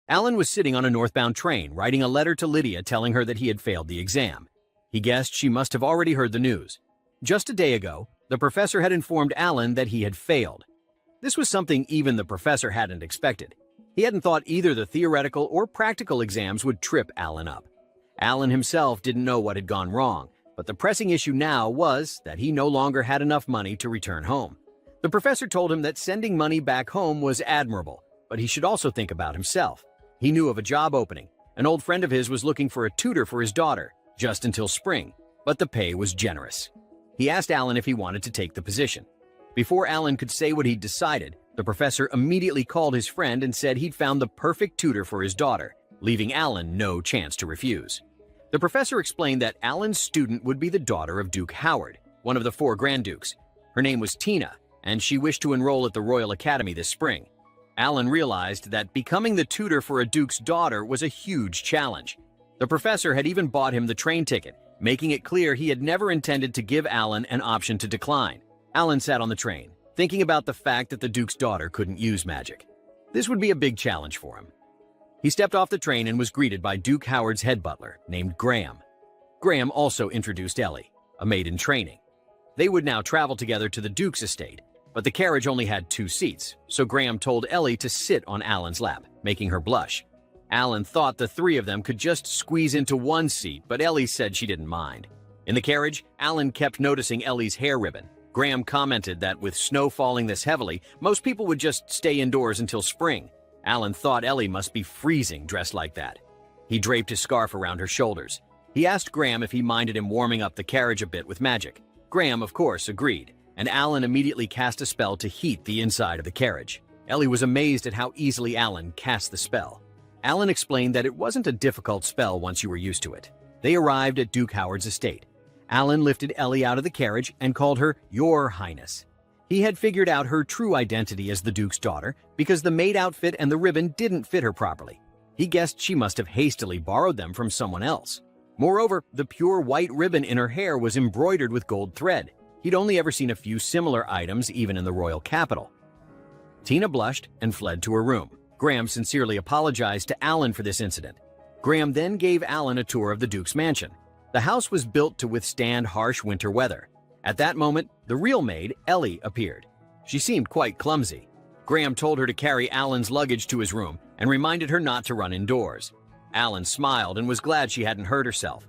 Alan was sitting on a northbound train, writing a letter to Lydia telling her that he had failed the exam. He guessed she must have already heard the news. Just a day ago, the professor had informed Alan that he had failed. This was something even the professor hadn't expected. He hadn't thought either the theoretical or practical exams would trip Alan up. Alan himself didn't know what had gone wrong, but the pressing issue now was that he no longer had enough money to return home. The professor told him that sending money back home was admirable, but he should also think about himself. He knew of a job opening. An old friend of his was looking for a tutor for his daughter, just until spring, but the pay was generous. He asked Alan if he wanted to take the position. Before Alan could say what he'd decided, the professor immediately called his friend and said he'd found the perfect tutor for his daughter, leaving Alan no chance to refuse. The professor explained that Alan's student would be the daughter of Duke Howard, one of the 4 Grand Dukes. Her name was Tina, and she wished to enroll at the Royal Academy this spring. Alan realized that becoming the tutor for a duke's daughter was a huge challenge. The professor had even bought him the train ticket, making it clear he had never intended to give Alan an option to decline. Alan sat on the train, thinking about the fact that the duke's daughter couldn't use magic. This would be a big challenge for him. He stepped off the train and was greeted by Duke Howard's head butler, named Graham. Graham also introduced Ellie, a maid in training. They would now travel together to the duke's estate, but the carriage only had 2 seats, so Graham told Ellie to sit on Alan's lap, making her blush. Alan thought the 3 of them could just squeeze into 1 seat, but Ellie said she didn't mind. In the carriage, Alan kept noticing Ellie's hair ribbon. Graham commented that with snow falling this heavily, most people would just stay indoors until spring. Alan thought Ellie must be freezing dressed like that. He draped his scarf around her shoulders. He asked Graham if he minded him warming up the carriage a bit with magic. Graham, of course, agreed, and Alan immediately cast a spell to heat the inside of the carriage. Ellie was amazed at how easily Alan cast the spell. Alan explained that it wasn't a difficult spell once you were used to it. They arrived at Duke Howard's estate. Alan lifted Ellie out of the carriage and called her Your Highness. He had figured out her true identity as the Duke's daughter because the maid outfit and the ribbon didn't fit her properly. He guessed she must have hastily borrowed them from someone else. Moreover, the pure white ribbon in her hair was embroidered with gold thread. He'd only ever seen a few similar items even in the royal capital. Tina blushed and fled to her room. Graham sincerely apologized to Alan for this incident. Graham then gave Alan a tour of the Duke's mansion. The house was built to withstand harsh winter weather. At that moment, the real maid, Ellie, appeared. She seemed quite clumsy. Graham told her to carry Alan's luggage to his room and reminded her not to run indoors. Alan smiled and was glad she hadn't hurt herself.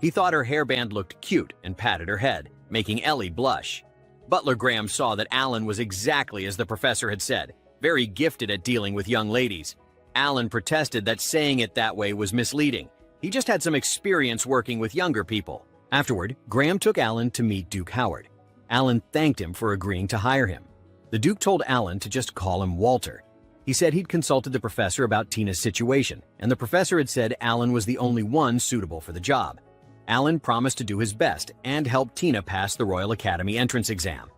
He thought her hairband looked cute and patted her head, making Ellie blush. Butler Graham saw that Alan was exactly as the professor had said, very gifted at dealing with young ladies. Alan protested that saying it that way was misleading. He just had some experience working with younger people. Afterward, Graham took Alan to meet Duke Howard. Alan thanked him for agreeing to hire him. The Duke told Alan to just call him Walter. He said he'd consulted the professor about Tina's situation, and the professor had said Alan was the only one suitable for the job. Alan promised to do his best and help Tina pass the Royal Academy entrance exam.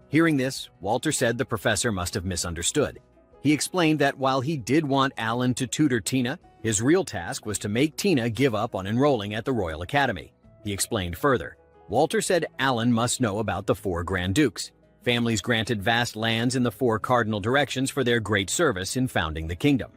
Hearing this, Walter said the professor must have misunderstood. He explained that while he did want Alan to tutor Tina, his real task was to make Tina give up on enrolling at the Royal Academy. He explained further. Walter said Alan must know about the 4 Grand Dukes, families granted vast lands in the 4 cardinal directions for their great service in founding the kingdom.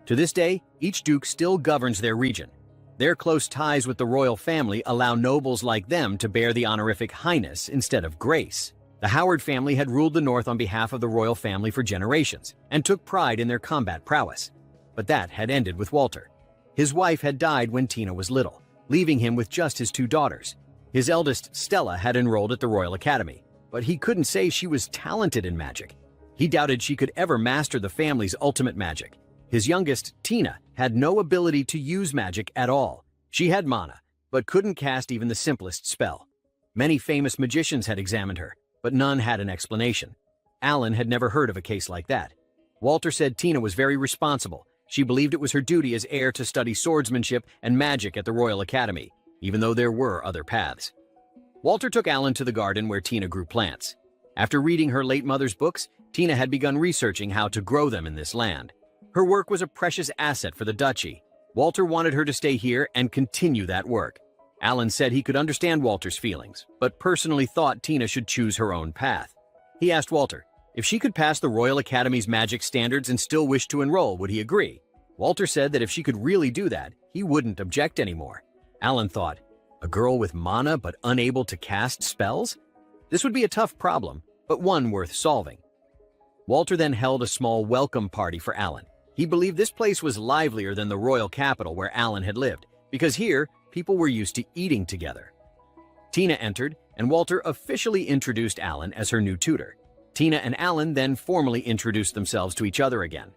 To this day, each duke still governs their region. Their close ties with the royal family allow nobles like them to bear the honorific Highness instead of Grace. The Howard family had ruled the North on behalf of the royal family for generations and took pride in their combat prowess. But that had ended with Walter. His wife had died when Tina was little, leaving him with just his 2 daughters. His eldest, Stella, had enrolled at the Royal Academy, but he couldn't say she was talented in magic. He doubted she could ever master the family's ultimate magic. His youngest, Tina, had no ability to use magic at all. She had mana, but couldn't cast even the simplest spell. Many famous magicians had examined her, but none had an explanation. Alan had never heard of a case like that. Walter said Tina was very responsible. She believed it was her duty as heir to study swordsmanship and magic at the Royal Academy, even though there were other paths. Walter took Alan to the garden where Tina grew plants. After reading her late mother's books, Tina had begun researching how to grow them in this land. Her work was a precious asset for the duchy. Walter wanted her to stay here and continue that work. Alan said he could understand Walter's feelings, but personally thought Tina should choose her own path. He asked Walter, if she could pass the Royal Academy's magic standards and still wish to enroll, would he agree? Walter said that if she could really do that, he wouldn't object anymore. Alan thought, a girl with mana but unable to cast spells? This would be a tough problem, but one worth solving. Walter then held a small welcome party for Alan. He believed this place was livelier than the royal capital where Alan had lived, because here, people were used to eating together. Tina entered, and Walter officially introduced Alan as her new tutor. Tina and Alan then formally introduced themselves to each other again.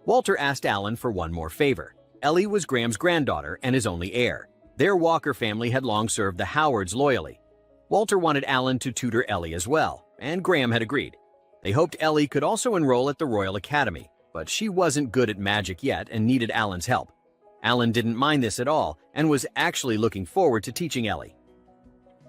Walter asked Alan for one more favor. Ellie was Graham's granddaughter and his only heir. Their Walker family had long served the Howards loyally. Walter wanted Alan to tutor Ellie as well, and Graham had agreed. They hoped Ellie could also enroll at the Royal Academy, but she wasn't good at magic yet and needed Alan's help. Alan didn't mind this at all and was actually looking forward to teaching Ellie.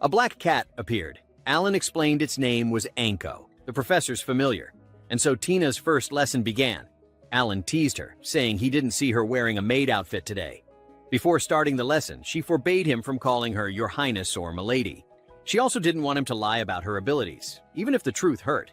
A black cat appeared. Alan explained its name was Anko, the professor's familiar, and so Tina's first lesson began. Alan teased her, saying he didn't see her wearing a maid outfit today. Before starting the lesson, she forbade him from calling her Your Highness or Milady. She also didn't want him to lie about her abilities, even if the truth hurt.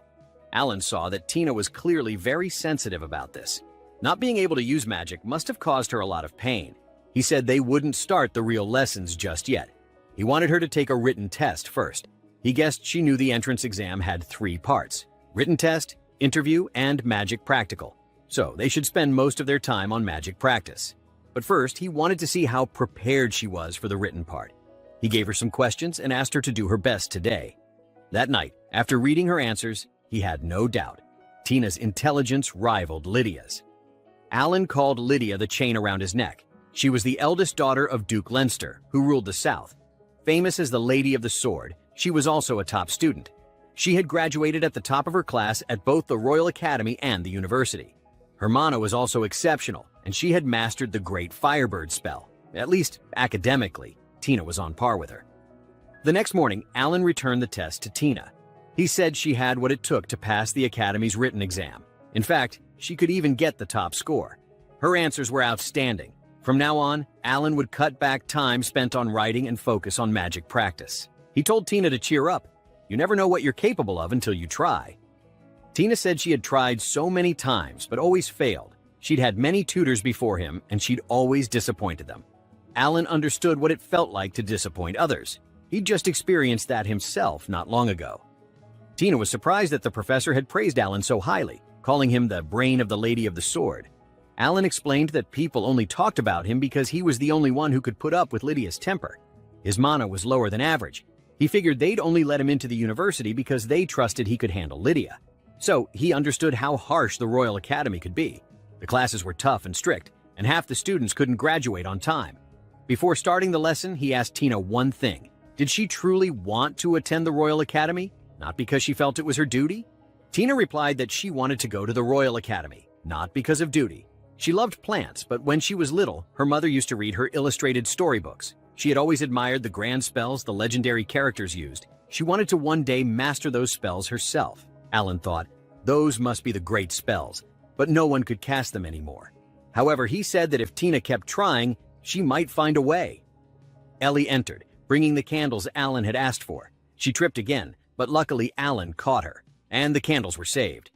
Alan saw that Tina was clearly very sensitive about this. Not being able to use magic must have caused her a lot of pain. He said they wouldn't start the real lessons just yet. He wanted her to take a written test first. He guessed she knew the entrance exam had 3 parts: written test, interview, and magic practical. So they should spend most of their time on magic practice. But first, he wanted to see how prepared she was for the written part. He gave her some questions and asked her to do her best today. That night, after reading her answers, he had no doubt. Tina's intelligence rivaled Lydia's. Alan called Lydia the chain around his neck. She was the eldest daughter of Duke Leinster, who ruled the South. Famous as the Lady of the Sword, she was also a top student. She had graduated at the top of her class at both the Royal Academy and the university. Her mana was also exceptional, and she had mastered the Great Firebird spell. At least, academically, Tina was on par with her. The next morning, Alan returned the test to Tina. He said she had what it took to pass the Academy's written exam. In fact, she could even get the top score. Her answers were outstanding. From now on, Alan would cut back time spent on writing and focus on magic practice. He told Tina to cheer up. You never know what you're capable of until you try. Tina said she had tried so many times but always failed. She'd had many tutors before him and she'd always disappointed them. Alan understood what it felt like to disappoint others. He'd just experienced that himself not long ago. Tina was surprised that the professor had praised Alan so highly, calling him the brain of the Lady of the Sword. Alan explained that people only talked about him because he was the only one who could put up with Lydia's temper. His mana was lower than average. He figured they'd only let him into the university because they trusted he could handle Lydia. So he understood how harsh the Royal Academy could be. The classes were tough and strict, and half the students couldn't graduate on time. Before starting the lesson, he asked Tina one thing. Did she truly want to attend the Royal Academy? Not because she felt it was her duty? Tina replied that she wanted to go to the Royal Academy, not because of duty. She loved plants, but when she was little, her mother used to read her illustrated storybooks. She had always admired the grand spells the legendary characters used. She wanted to one day master those spells herself. Alan thought, those must be the great spells, but no one could cast them anymore. However, he said that if Tina kept trying, she might find a way. Ellie entered, bringing the candles Alan had asked for. She tripped again, but luckily Alan caught her, and the candles were saved.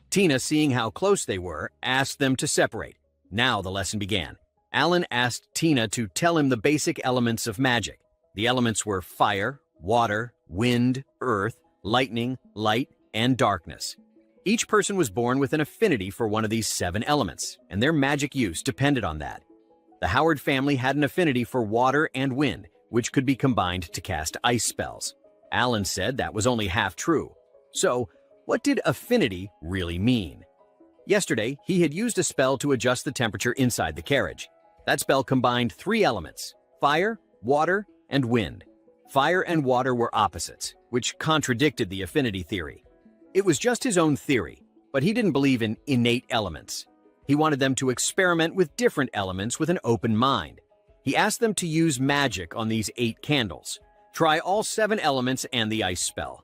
Tina, seeing how close they were, asked them to separate. Now the lesson began. Alan asked Tina to tell him the basic elements of magic. The elements were fire, water, wind, earth, lightning, light, and darkness. Each person was born with an affinity for one of these 7 elements, and their magic use depended on that. The Howard family had an affinity for water and wind, which could be combined to cast ice spells. Alan said that was only half true. So, what did affinity really mean? Yesterday, he had used a spell to adjust the temperature inside the carriage. That spell combined 3 elements: fire, water, and wind. Fire and water were opposites, which contradicted the affinity theory. It was just his own theory, but he didn't believe in innate elements. He wanted them to experiment with different elements with an open mind. He asked them to use magic on these 8 candles. Try all 7 elements and the ice spell.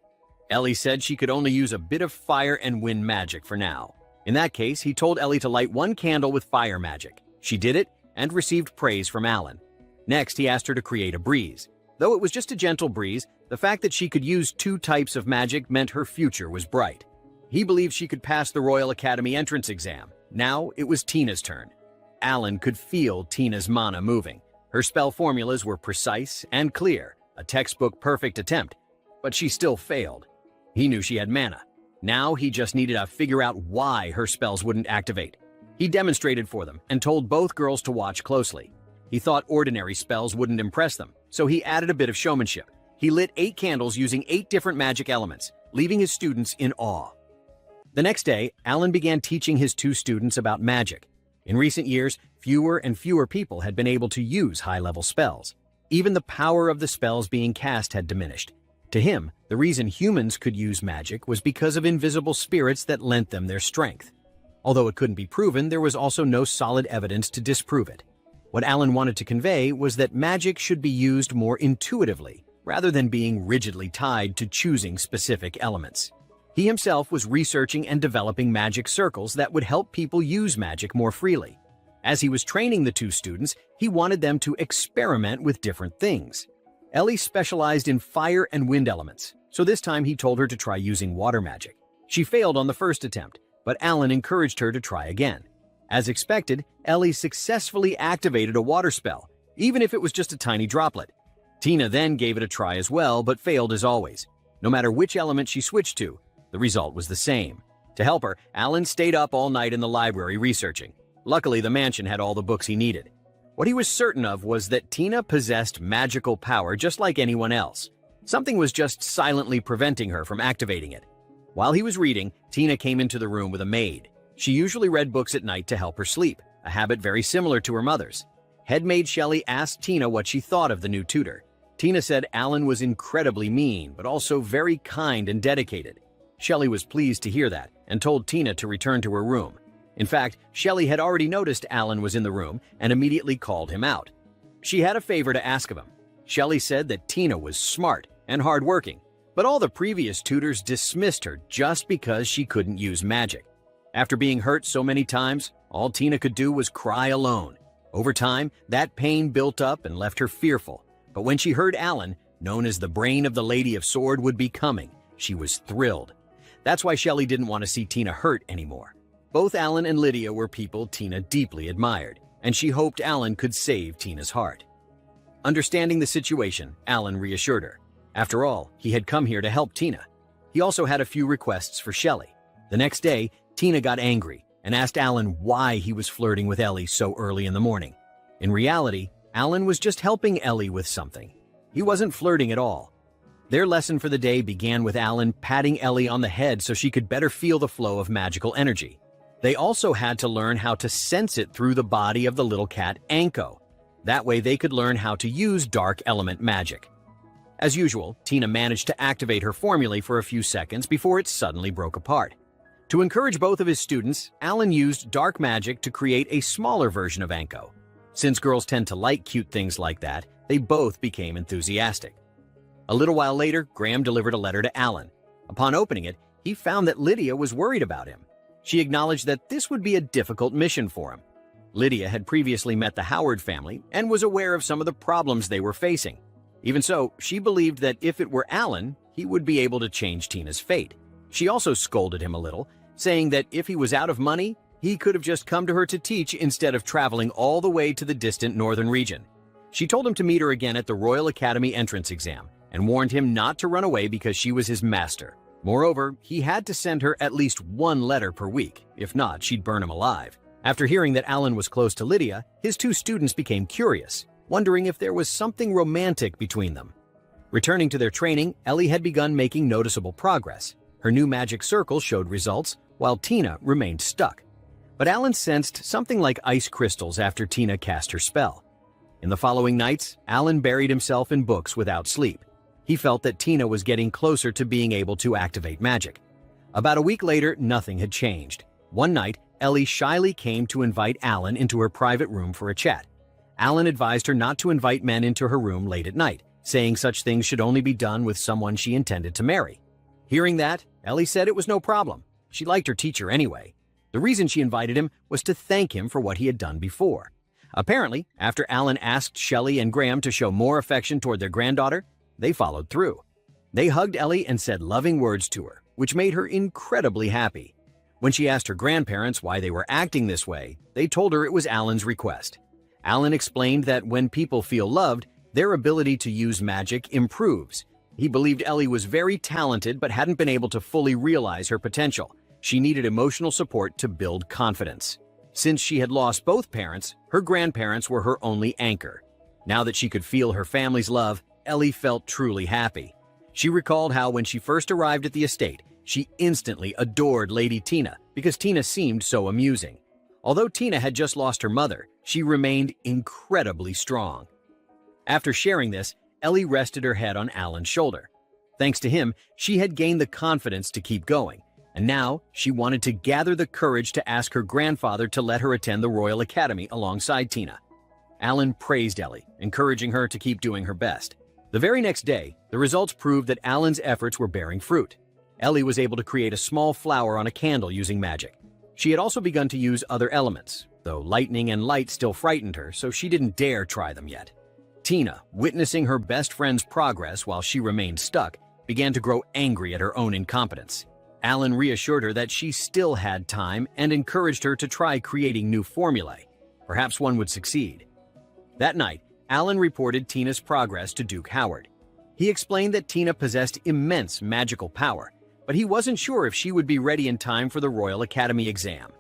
Ellie said she could only use a bit of fire and wind magic for now. In that case, he told Ellie to light 1 candle with fire magic. She did it and received praise from Alan. Next, he asked her to create a breeze. Though it was just a gentle breeze, the fact that she could use 2 types of magic meant her future was bright. He believed she could pass the Royal Academy entrance exam. Now it was Tina's turn. Alan could feel Tina's mana moving. Her spell formulas were precise and clear, a textbook perfect attempt, but she still failed. He knew she had mana. Now he just needed to figure out why her spells wouldn't activate. He demonstrated for them and told both girls to watch closely. He thought ordinary spells wouldn't impress them, so he added a bit of showmanship. He lit 8 candles using 8 different magic elements, leaving his students in awe. The next day, Alan began teaching his 2 students about magic. In recent years, fewer and fewer people had been able to use high-level spells. Even the power of the spells being cast had diminished. To him, the reason humans could use magic was because of invisible spirits that lent them their strength. Although it couldn't be proven, there was also no solid evidence to disprove it. What Alan wanted to convey was that magic should be used more intuitively, rather than being rigidly tied to choosing specific elements. He himself was researching and developing magic circles that would help people use magic more freely. As he was training the 2 students, he wanted them to experiment with different things. Ellie specialized in fire and wind elements, so this time he told her to try using water magic. She failed on the first attempt, but Alan encouraged her to try again. As expected, Ellie successfully activated a water spell, even if it was just a tiny droplet. Tina then gave it a try as well, but failed as always. No matter which element she switched to, the result was the same. To help her, Alan stayed up all night in the library researching. Luckily, the mansion had all the books he needed. What he was certain of was that Tina possessed magical power just like anyone else. Something was just silently preventing her from activating it. While he was reading, Tina came into the room with a maid. She usually read books at night to help her sleep, a habit very similar to her mother's. Head maid Shelley asked Tina what she thought of the new tutor. Tina said Alan was incredibly mean, but also very kind and dedicated. Shelley was pleased to hear that and told Tina to return to her room. In fact, Shelley had already noticed Alan was in the room and immediately called him out. She had a favor to ask of him. Shelley said that Tina was smart and hardworking, but all the previous tutors dismissed her just because she couldn't use magic. After being hurt so many times, all Tina could do was cry alone. Over time, that pain built up and left her fearful. But when she heard Alan, known as the brain of the Lady of Sword, would be coming, she was thrilled. That's why Shelley didn't want to see Tina hurt anymore. Both Alan and Lydia were people Tina deeply admired, and she hoped Alan could save Tina's heart. Understanding the situation, Alan reassured her. After all, he had come here to help Tina. He also had a few requests for Shelley. The next day, Tina got angry and asked Alan why he was flirting with Ellie so early in the morning. In reality, Alan was just helping Ellie with something. He wasn't flirting at all. Their lesson for the day began with Alan patting Ellie on the head so she could better feel the flow of magical energy. They also had to learn how to sense it through the body of the little cat Anko. That way they could learn how to use dark element magic. As usual, Tina managed to activate her formulae for a few seconds before it suddenly broke apart. To encourage both of his students, Alan used dark magic to create a smaller version of Anko. Since girls tend to like cute things like that, they both became enthusiastic. A little while later, Graham delivered a letter to Alan. Upon opening it, he found that Lydia was worried about him. She acknowledged that this would be a difficult mission for him. Lydia had previously met the Howard family and was aware of some of the problems they were facing. Even so, she believed that if it were Alan, he would be able to change Tina's fate. She also scolded him a little, saying that if he was out of money, he could have just come to her to teach instead of traveling all the way to the distant northern region. She told him to meet her again at the Royal Academy entrance exam and warned him not to run away because she was his master. Moreover, he had to send her at least 1 letter per week. If not, she'd burn him alive. After hearing that Alan was close to Lydia, his 2 students became curious, wondering if there was something romantic between them. Returning to their training, Ellie had begun making noticeable progress. Her new magic circle showed results, while Tina remained stuck. But Alan sensed something like ice crystals after Tina cast her spell. In the following nights, Alan buried himself in books without sleep. He felt that Tina was getting closer to being able to activate magic. About a week later, nothing had changed. One night, Ellie shyly came to invite Alan into her private room for a chat. Alan advised her not to invite men into her room late at night, saying such things should only be done with someone she intended to marry. Hearing that, Ellie said it was no problem. She liked her teacher anyway. The reason she invited him was to thank him for what he had done before. Apparently, after Alan asked Shelley and Graham to show more affection toward their granddaughter, they followed through. They hugged Ellie and said loving words to her, which made her incredibly happy. When she asked her grandparents why they were acting this way, they told her it was Alan's request. Alan explained that when people feel loved, their ability to use magic improves. He believed Ellie was very talented but hadn't been able to fully realize her potential. She needed emotional support to build confidence. Since she had lost both parents, her grandparents were her only anchor. Now that she could feel her family's love, Ellie felt truly happy. She recalled how when she first arrived at the estate, she instantly adored Lady Tina because Tina seemed so amusing. Although Tina had just lost her mother, she remained incredibly strong. After sharing this, Ellie rested her head on Alan's shoulder. Thanks to him, she had gained the confidence to keep going, and now she wanted to gather the courage to ask her grandfather to let her attend the Royal Academy alongside Tina. Alan praised Ellie, encouraging her to keep doing her best. The very next day, the results proved that Alan's efforts were bearing fruit. Ellie was able to create a small flower on a candle using magic. She had also begun to use other elements, though lightning and light still frightened her, so she didn't dare try them yet. Tina, witnessing her best friend's progress while she remained stuck, began to grow angry at her own incompetence. Alan reassured her that she still had time and encouraged her to try creating new formulae. Perhaps one would succeed. That night, Alan reported Tina's progress to Duke Howard. He explained that Tina possessed immense magical power, but he wasn't sure if she would be ready in time for the Royal Academy exam.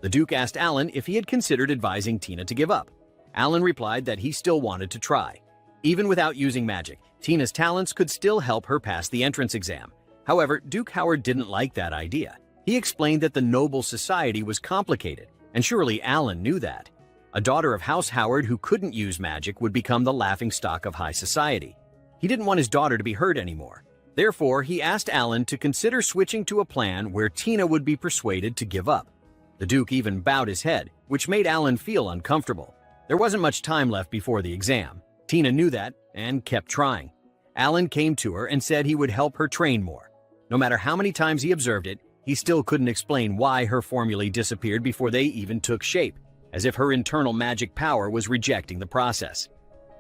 The Duke asked Alan if he had considered advising Tina to give up. Alan replied that he still wanted to try. Even without using magic, Tina's talents could still help her pass the entrance exam. However, Duke Howard didn't like that idea. He explained that the noble society was complicated, and surely Alan knew that. A daughter of House Howard who couldn't use magic would become the laughingstock of high society. He didn't want his daughter to be hurt anymore. Therefore, he asked Alan to consider switching to a plan where Tina would be persuaded to give up. The Duke even bowed his head, which made Alan feel uncomfortable. There wasn't much time left before the exam. Tina knew that and kept trying. Alan came to her and said he would help her train more. No matter how many times he observed it, he still couldn't explain why her formulae disappeared before they even took shape, as if her internal magic power was rejecting the process.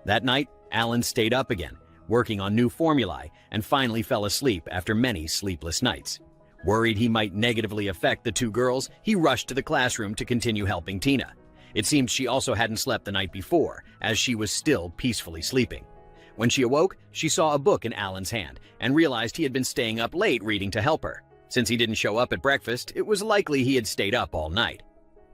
That night, Alan stayed up again, working on new formulae, and finally fell asleep after many sleepless nights. Worried he might negatively affect the two girls, he rushed to the classroom to continue helping Tina. It seemed she also hadn't slept the night before, as she was still peacefully sleeping. When she awoke, she saw a book in Alan's hand and realized he had been staying up late reading to help her. Since he didn't show up at breakfast, it was likely he had stayed up all night.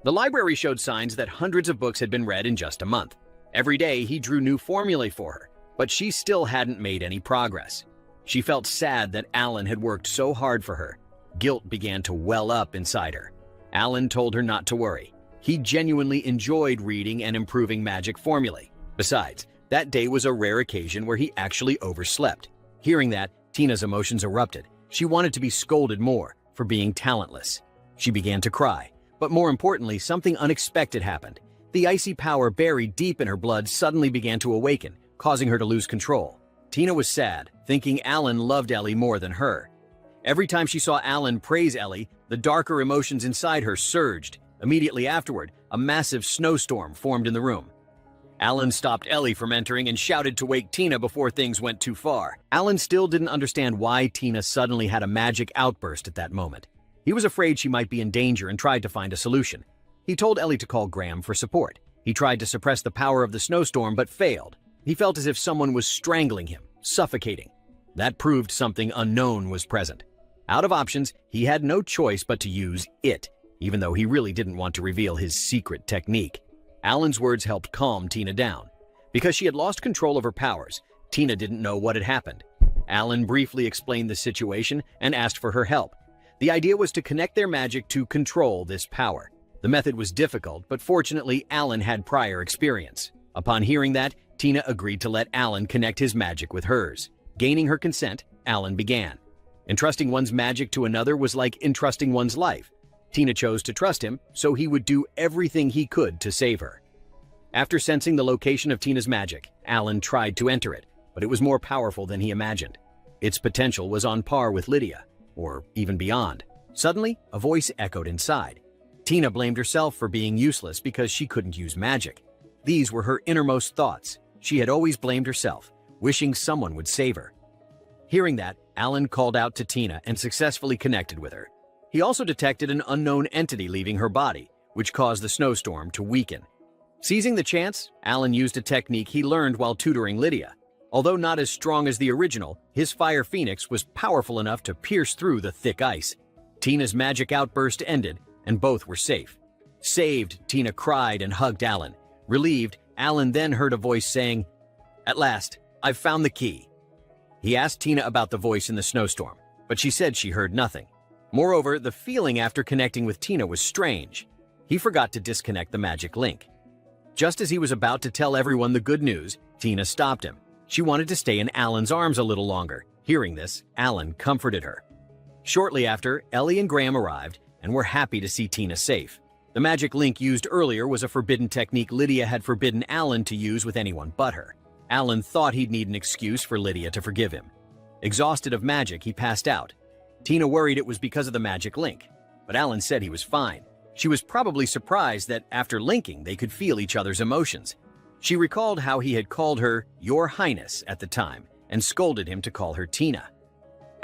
The library showed signs that hundreds of books had been read in just a month. Every day, he drew new formulae for her, but she still hadn't made any progress. She felt sad that Alan had worked so hard for her. Guilt began to well up inside her. Alan told her not to worry. He genuinely enjoyed reading and improving magic formulae. Besides, that day was a rare occasion where he actually overslept. Hearing that, Tina's emotions erupted. She wanted to be scolded more for being talentless. She began to cry, but more importantly, something unexpected happened. The icy power buried deep in her blood suddenly began to awaken, causing her to lose control. Tina was sad, thinking Alan loved Ellie more than her. Every time she saw Alan praise Ellie, the darker emotions inside her surged. Immediately afterward, a massive snowstorm formed in the room. Alan stopped Ellie from entering and shouted to wake Tina before things went too far. Alan still didn't understand why Tina suddenly had a magic outburst at that moment. He was afraid she might be in danger and tried to find a solution. He told Ellie to call Graham for support. He tried to suppress the power of the snowstorm but failed. He felt as if someone was strangling him, suffocating. That proved something unknown was present. Out of options, he had no choice but to use it, even though he really didn't want to reveal his secret technique. Alan's words helped calm Tina down. Because she had lost control of her powers, Tina didn't know what had happened. Alan briefly explained the situation and asked for her help. The idea was to connect their magic to control this power. The method was difficult, but fortunately, Alan had prior experience. Upon hearing that, Tina agreed to let Alan connect his magic with hers. Gaining her consent, Alan began. Entrusting one's magic to another was like entrusting one's life. Tina chose to trust him, so he would do everything he could to save her. After sensing the location of Tina's magic, Alan tried to enter it, but it was more powerful than he imagined. Its potential was on par with Lydia, or even beyond. Suddenly, a voice echoed inside. Tina blamed herself for being useless because she couldn't use magic. These were her innermost thoughts. She had always blamed herself, wishing someone would save her. Hearing that, Alan called out to Tina and successfully connected with her. He also detected an unknown entity leaving her body, which caused the snowstorm to weaken. Seizing the chance, Alan used a technique he learned while tutoring Lydia. Although not as strong as the original, his fire phoenix was powerful enough to pierce through the thick ice. Tina's magic outburst ended, and both were safe. Saved, Tina cried and hugged Alan. Relieved, Alan then heard a voice saying, "At last, I've found the key." He asked Tina about the voice in the snowstorm, but she said she heard nothing. Moreover, the feeling after connecting with Tina was strange. He forgot to disconnect the magic link. Just as he was about to tell everyone the good news, Tina stopped him. She wanted to stay in Alan's arms a little longer. Hearing this, Alan comforted her. Shortly after, Ellie and Graham arrived and were happy to see Tina safe. The magic link used earlier was a forbidden technique Lydia had forbidden Alan to use with anyone but her. Alan thought he'd need an excuse for Lydia to forgive him. Exhausted of magic, he passed out. Tina worried it was because of the magic link, but Alan said he was fine. She was probably surprised that after linking, they could feel each other's emotions. She recalled how he had called her "Your Highness" at the time and scolded him to call her Tina.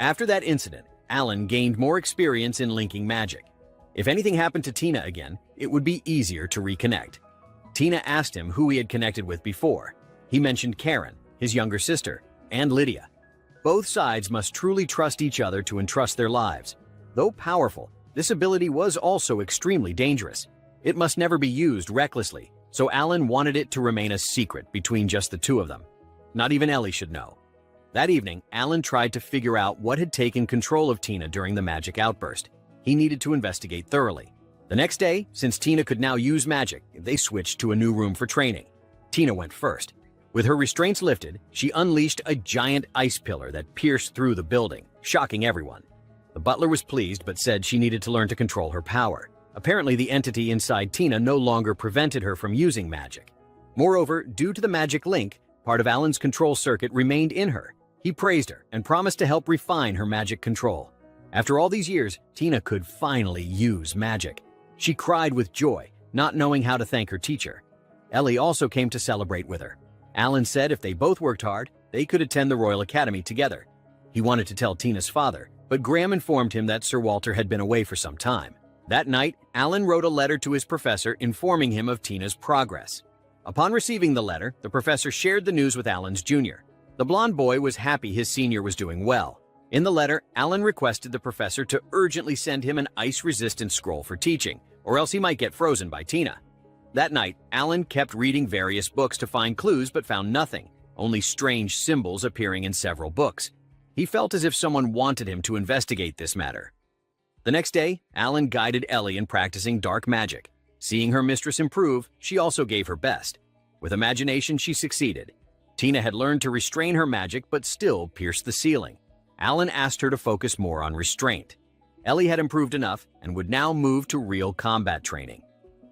After that incident, Alan gained more experience in linking magic. If anything happened to Tina again, it would be easier to reconnect. Tina asked him who he had connected with before. He mentioned Karen, his younger sister, and Lydia. Both sides must truly trust each other to entrust their lives. Though powerful, this ability was also extremely dangerous. It must never be used recklessly, so Alan wanted it to remain a secret between just the two of them. Not even Ellie should know. That evening, Alan tried to figure out what had taken control of Tina during the magic outburst. He needed to investigate thoroughly. The next day, since Tina could now use magic, they switched to a new room for training. Tina went first. With her restraints lifted, she unleashed a giant ice pillar that pierced through the building, shocking everyone. The butler was pleased but said she needed to learn to control her power. Apparently, the entity inside Tina no longer prevented her from using magic. Moreover, due to the magic link, part of Alan's control circuit remained in her. He praised her and promised to help refine her magic control. After all these years, Tina could finally use magic. She cried with joy, not knowing how to thank her teacher. Ellie also came to celebrate with her. Alan said if they both worked hard, they could attend the Royal Academy together. He wanted to tell Tina's father, but Graham informed him that Sir Walter had been away for some time. That night, Alan wrote a letter to his professor informing him of Tina's progress. Upon receiving the letter, the professor shared the news with Alan's junior. The blonde boy was happy his senior was doing well. In the letter, Alan requested the professor to urgently send him an ice-resistant scroll for teaching, or else he might get frozen by Tina. That night, Alan kept reading various books to find clues but found nothing, only strange symbols appearing in several books. He felt as if someone wanted him to investigate this matter. The next day, Alan guided Ellie in practicing dark magic. Seeing her mistress improve, she also gave her best. With imagination, she succeeded. Tina had learned to restrain her magic but still pierced the ceiling. Alan asked her to focus more on restraint. Ellie had improved enough and would now move to real combat training.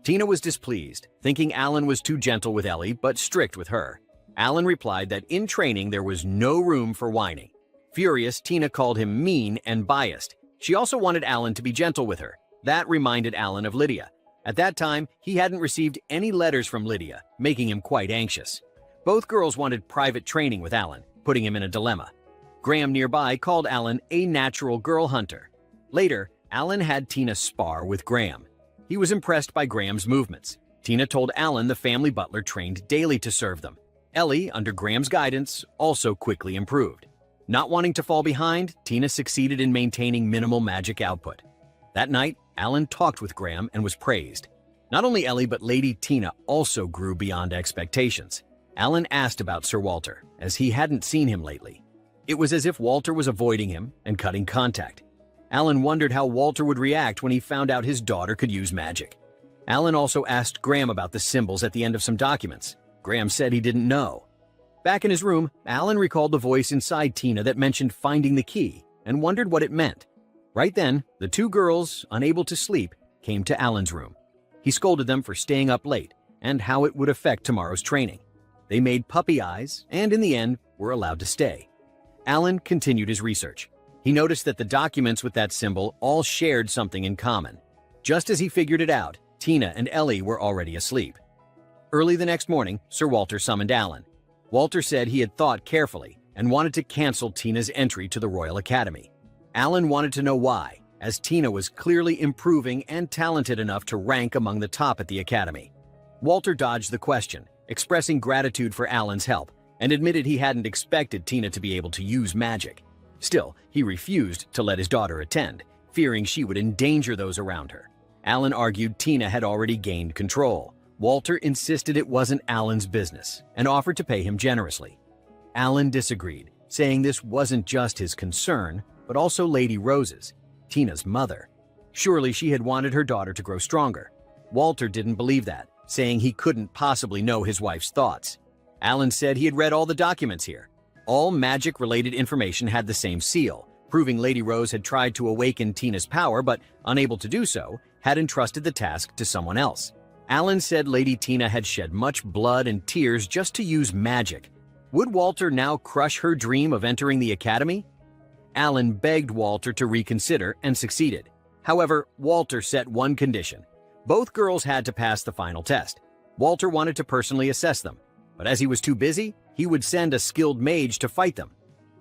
Tina was displeased, thinking Alan was too gentle with Ellie but strict with her. Alan replied that in training there was no room for whining. Furious, Tina called him mean and biased. She also wanted Alan to be gentle with her. That reminded Alan of Lydia. At that time, he hadn't received any letters from Lydia, making him quite anxious. Both girls wanted private training with Alan, putting him in a dilemma. Graham nearby called Alan a natural girl hunter. Later, Alan had Tina spar with Graham. He was impressed by Graham's movements. Tina told Alan the family butler trained daily to serve them. Ellie, under Graham's guidance, also quickly improved. Not wanting to fall behind, Tina succeeded in maintaining minimal magic output. That night, Alan talked with Graham and was praised. Not only Ellie but Lady Tina also grew beyond expectations. Alan asked about Sir Walter, as he hadn't seen him lately. It was as if Walter was avoiding him and cutting contact. Alan wondered how Walter would react when he found out his daughter could use magic. Alan also asked Graham about the symbols at the end of some documents. Graham said he didn't know. Back in his room, Alan recalled the voice inside Tina that mentioned finding the key and wondered what it meant. Right then, the two girls, unable to sleep, came to Alan's room. He scolded them for staying up late and how it would affect tomorrow's training. They made puppy eyes and, in the end, were allowed to stay. Alan continued his research. He noticed that the documents with that symbol all shared something in common. Just as he figured it out, Tina and Ellie were already asleep. Early the next morning, Sir Walter summoned Alan. Walter said he had thought carefully and wanted to cancel Tina's entry to the Royal Academy. Alan wanted to know why, as Tina was clearly improving and talented enough to rank among the top at the academy. Walter dodged the question, expressing gratitude for Alan's help, and admitted he hadn't expected Tina to be able to use magic. Still, he refused to let his daughter attend, fearing she would endanger those around her. Alan argued Tina had already gained control. Walter insisted it wasn't Alan's business and offered to pay him generously. Alan disagreed, saying this wasn't just his concern, but also Lady Rose's, Tina's mother. Surely she had wanted her daughter to grow stronger. Walter didn't believe that, saying he couldn't possibly know his wife's thoughts. Alan said he had read all the documents here. All magic-related information had the same seal, proving Lady Rose had tried to awaken Tina's power, but, unable to do so, had entrusted the task to someone else. Alan said Lady Tina had shed much blood and tears just to use magic. Would Walter now crush her dream of entering the academy? Alan begged Walter to reconsider and succeeded. However, Walter set one condition. Both girls had to pass the final test. Walter wanted to personally assess them, but as he was too busy, he would send a skilled mage to fight them.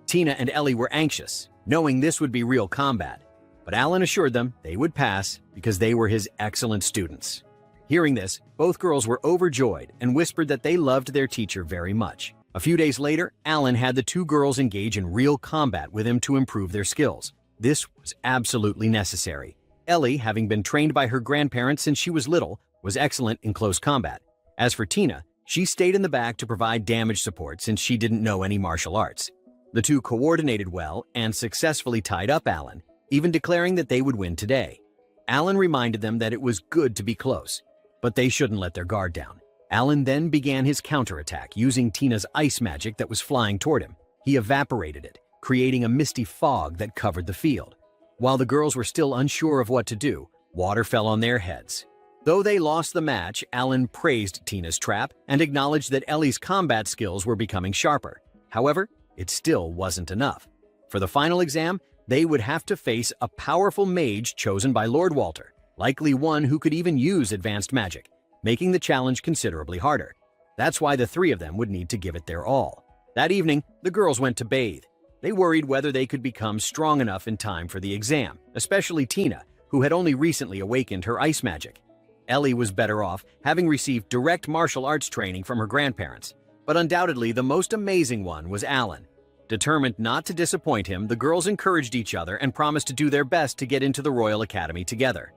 Tina and Ellie were anxious, knowing this would be real combat, but Alan assured them they would pass because they were his excellent students. Hearing this, both girls were overjoyed and whispered that they loved their teacher very much. A few days later, Alan had the two girls engage in real combat with him to improve their skills. This was absolutely necessary. Ellie, having been trained by her grandparents since she was little, was excellent in close combat. As for Tina, she stayed in the back to provide damage support since she didn't know any martial arts. The two coordinated well and successfully tied up Alan, even declaring that they would win today. Alan reminded them that it was good to be close, but they shouldn't let their guard down. Alan then began his counterattack using Tina's ice magic that was flying toward him. He evaporated it, creating a misty fog that covered the field. While the girls were still unsure of what to do, water fell on their heads. Though they lost the match, Alan praised Tina's trap and acknowledged that Ellie's combat skills were becoming sharper. However, it still wasn't enough. For the final exam, they would have to face a powerful mage chosen by Lord Walter, likely one who could even use advanced magic, making the challenge considerably harder. That's why the three of them would need to give it their all. That evening, the girls went to bathe. They worried whether they could become strong enough in time for the exam, especially Tina, who had only recently awakened her ice magic. Ellie was better off, having received direct martial arts training from her grandparents. But undoubtedly, the most amazing one was Alan. Determined not to disappoint him, the girls encouraged each other and promised to do their best to get into the Royal Academy together.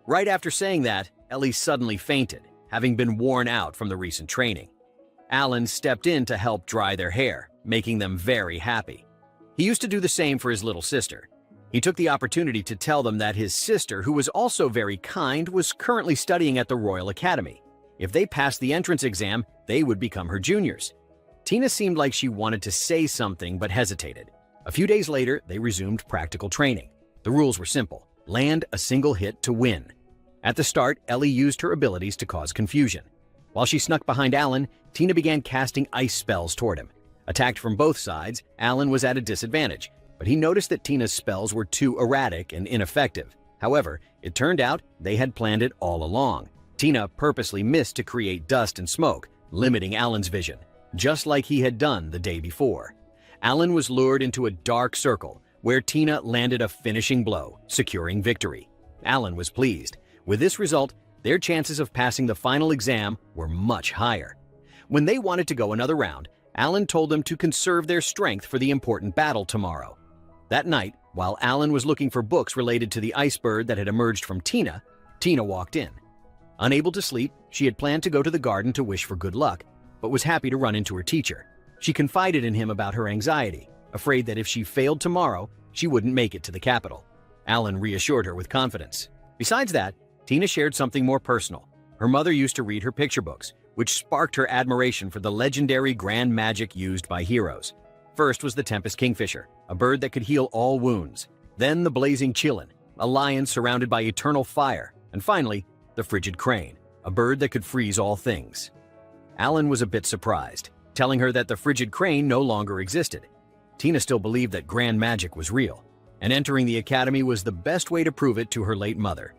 Right after saying that, Ellie suddenly fainted, having been worn out from the recent training. Alan stepped in to help dry their hair, making them very happy. He used to do the same for his little sister. He took the opportunity to tell them that his sister, who was also very kind, was currently studying at the Royal Academy. If they passed the entrance exam, they would become her juniors. Tina seemed like she wanted to say something but hesitated. A few days later, they resumed practical training. The rules were simple: land a single hit to win. At the start, Ellie used her abilities to cause confusion. While she snuck behind Alan, Tina began casting ice spells toward him. Attacked from both sides, Alan was at a disadvantage, but he noticed that Tina's spells were too erratic and ineffective. However, it turned out they had planned it all along. Tina purposely missed to create dust and smoke, limiting Alan's vision, just like he had done the day before. Alan was lured into a dark circle, where Tina landed a finishing blow, securing victory. Alan was pleased. With this result, their chances of passing the final exam were much higher. When they wanted to go another round, Alan told them to conserve their strength for the important battle tomorrow. That night, while Alan was looking for books related to the ice bird that had emerged from Tina, Tina walked in. Unable to sleep, she had planned to go to the garden to wish for good luck, but was happy to run into her teacher. She confided in him about her anxiety, afraid that if she failed tomorrow, she wouldn't make it to the capital. Alan reassured her with confidence. Besides that, Tina shared something more personal. Her mother used to read her picture books, which sparked her admiration for the legendary grand magic used by heroes. First was the Tempest Kingfisher, a bird that could heal all wounds. Then the Blazing Chillin, a lion surrounded by eternal fire. And finally, the Frigid Crane, a bird that could freeze all things. Alan was a bit surprised, telling her that the Frigid Crane no longer existed. Tina still believed that grand magic was real, and entering the academy was the best way to prove it to her late mother.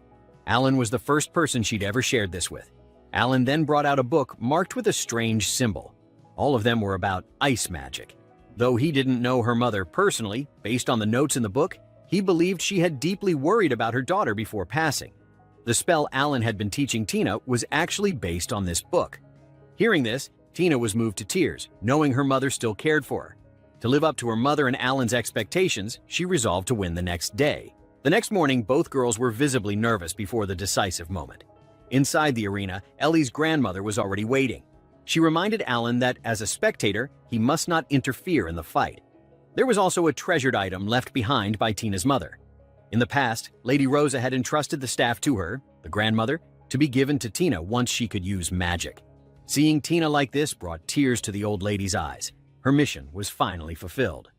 Alan was the first person she'd ever shared this with. Alan then brought out a book marked with a strange symbol. All of them were about ice magic. Though he didn't know her mother personally, based on the notes in the book, He believed she had deeply worried about her daughter before passing. The spell Alan had been teaching Tina was actually based on this book. Hearing this, Tina was moved to tears, knowing her mother still cared for her. To live up to her mother and Alan's expectations, she resolved to win the next day. The next morning, both girls were visibly nervous before the decisive moment. Inside the arena, Ellie's grandmother was already waiting. She reminded Alan that, as a spectator, he must not interfere in the fight. There was also a treasured item left behind by Tina's mother. In the past, Lady Rosa had entrusted the staff to her, the grandmother, to be given to Tina once she could use magic. Seeing Tina like this brought tears to the old lady's eyes. Her mission was finally fulfilled.